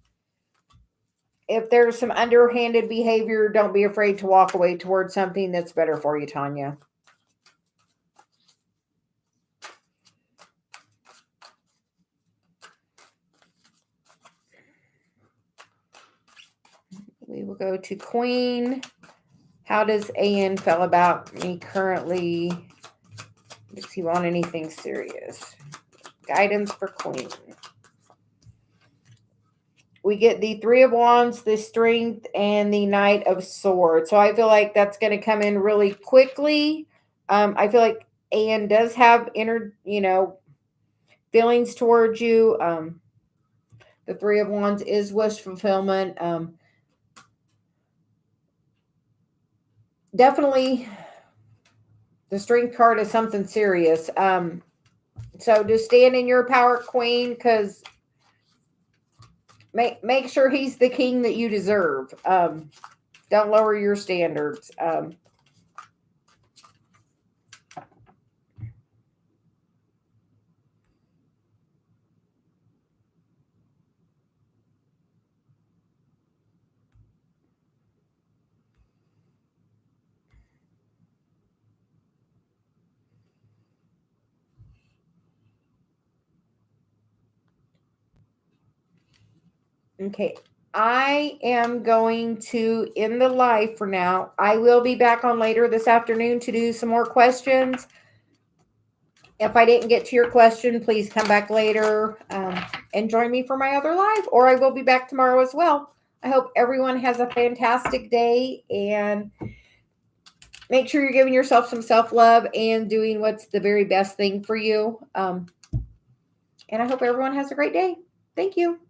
if there's some underhanded behavior, don't be afraid to walk away towards something that's better for you, Tanya. We will go to Queen. How does AN feel about me currently? Does he want anything serious? Guidance for Queen. We get the Three of Wands, the Strength, and the Knight of Swords. So I feel like that's going to come in really quickly. I feel like AN does have inner, feelings towards you. The Three of Wands is wish fulfillment. Definitely, the Strength card is something serious. So just stand in your power, Queen, because make sure he's the king that you deserve. Don't lower your standards. Okay, I am going to end the live for now. I will be back on later this afternoon to do some more questions. If I didn't get to your question, please come back later and join me for my other live, or I will be back tomorrow as well. I hope everyone has a fantastic day, and make sure you're giving yourself some self-love and doing what's the very best thing for you. And I hope everyone has a great day. Thank you.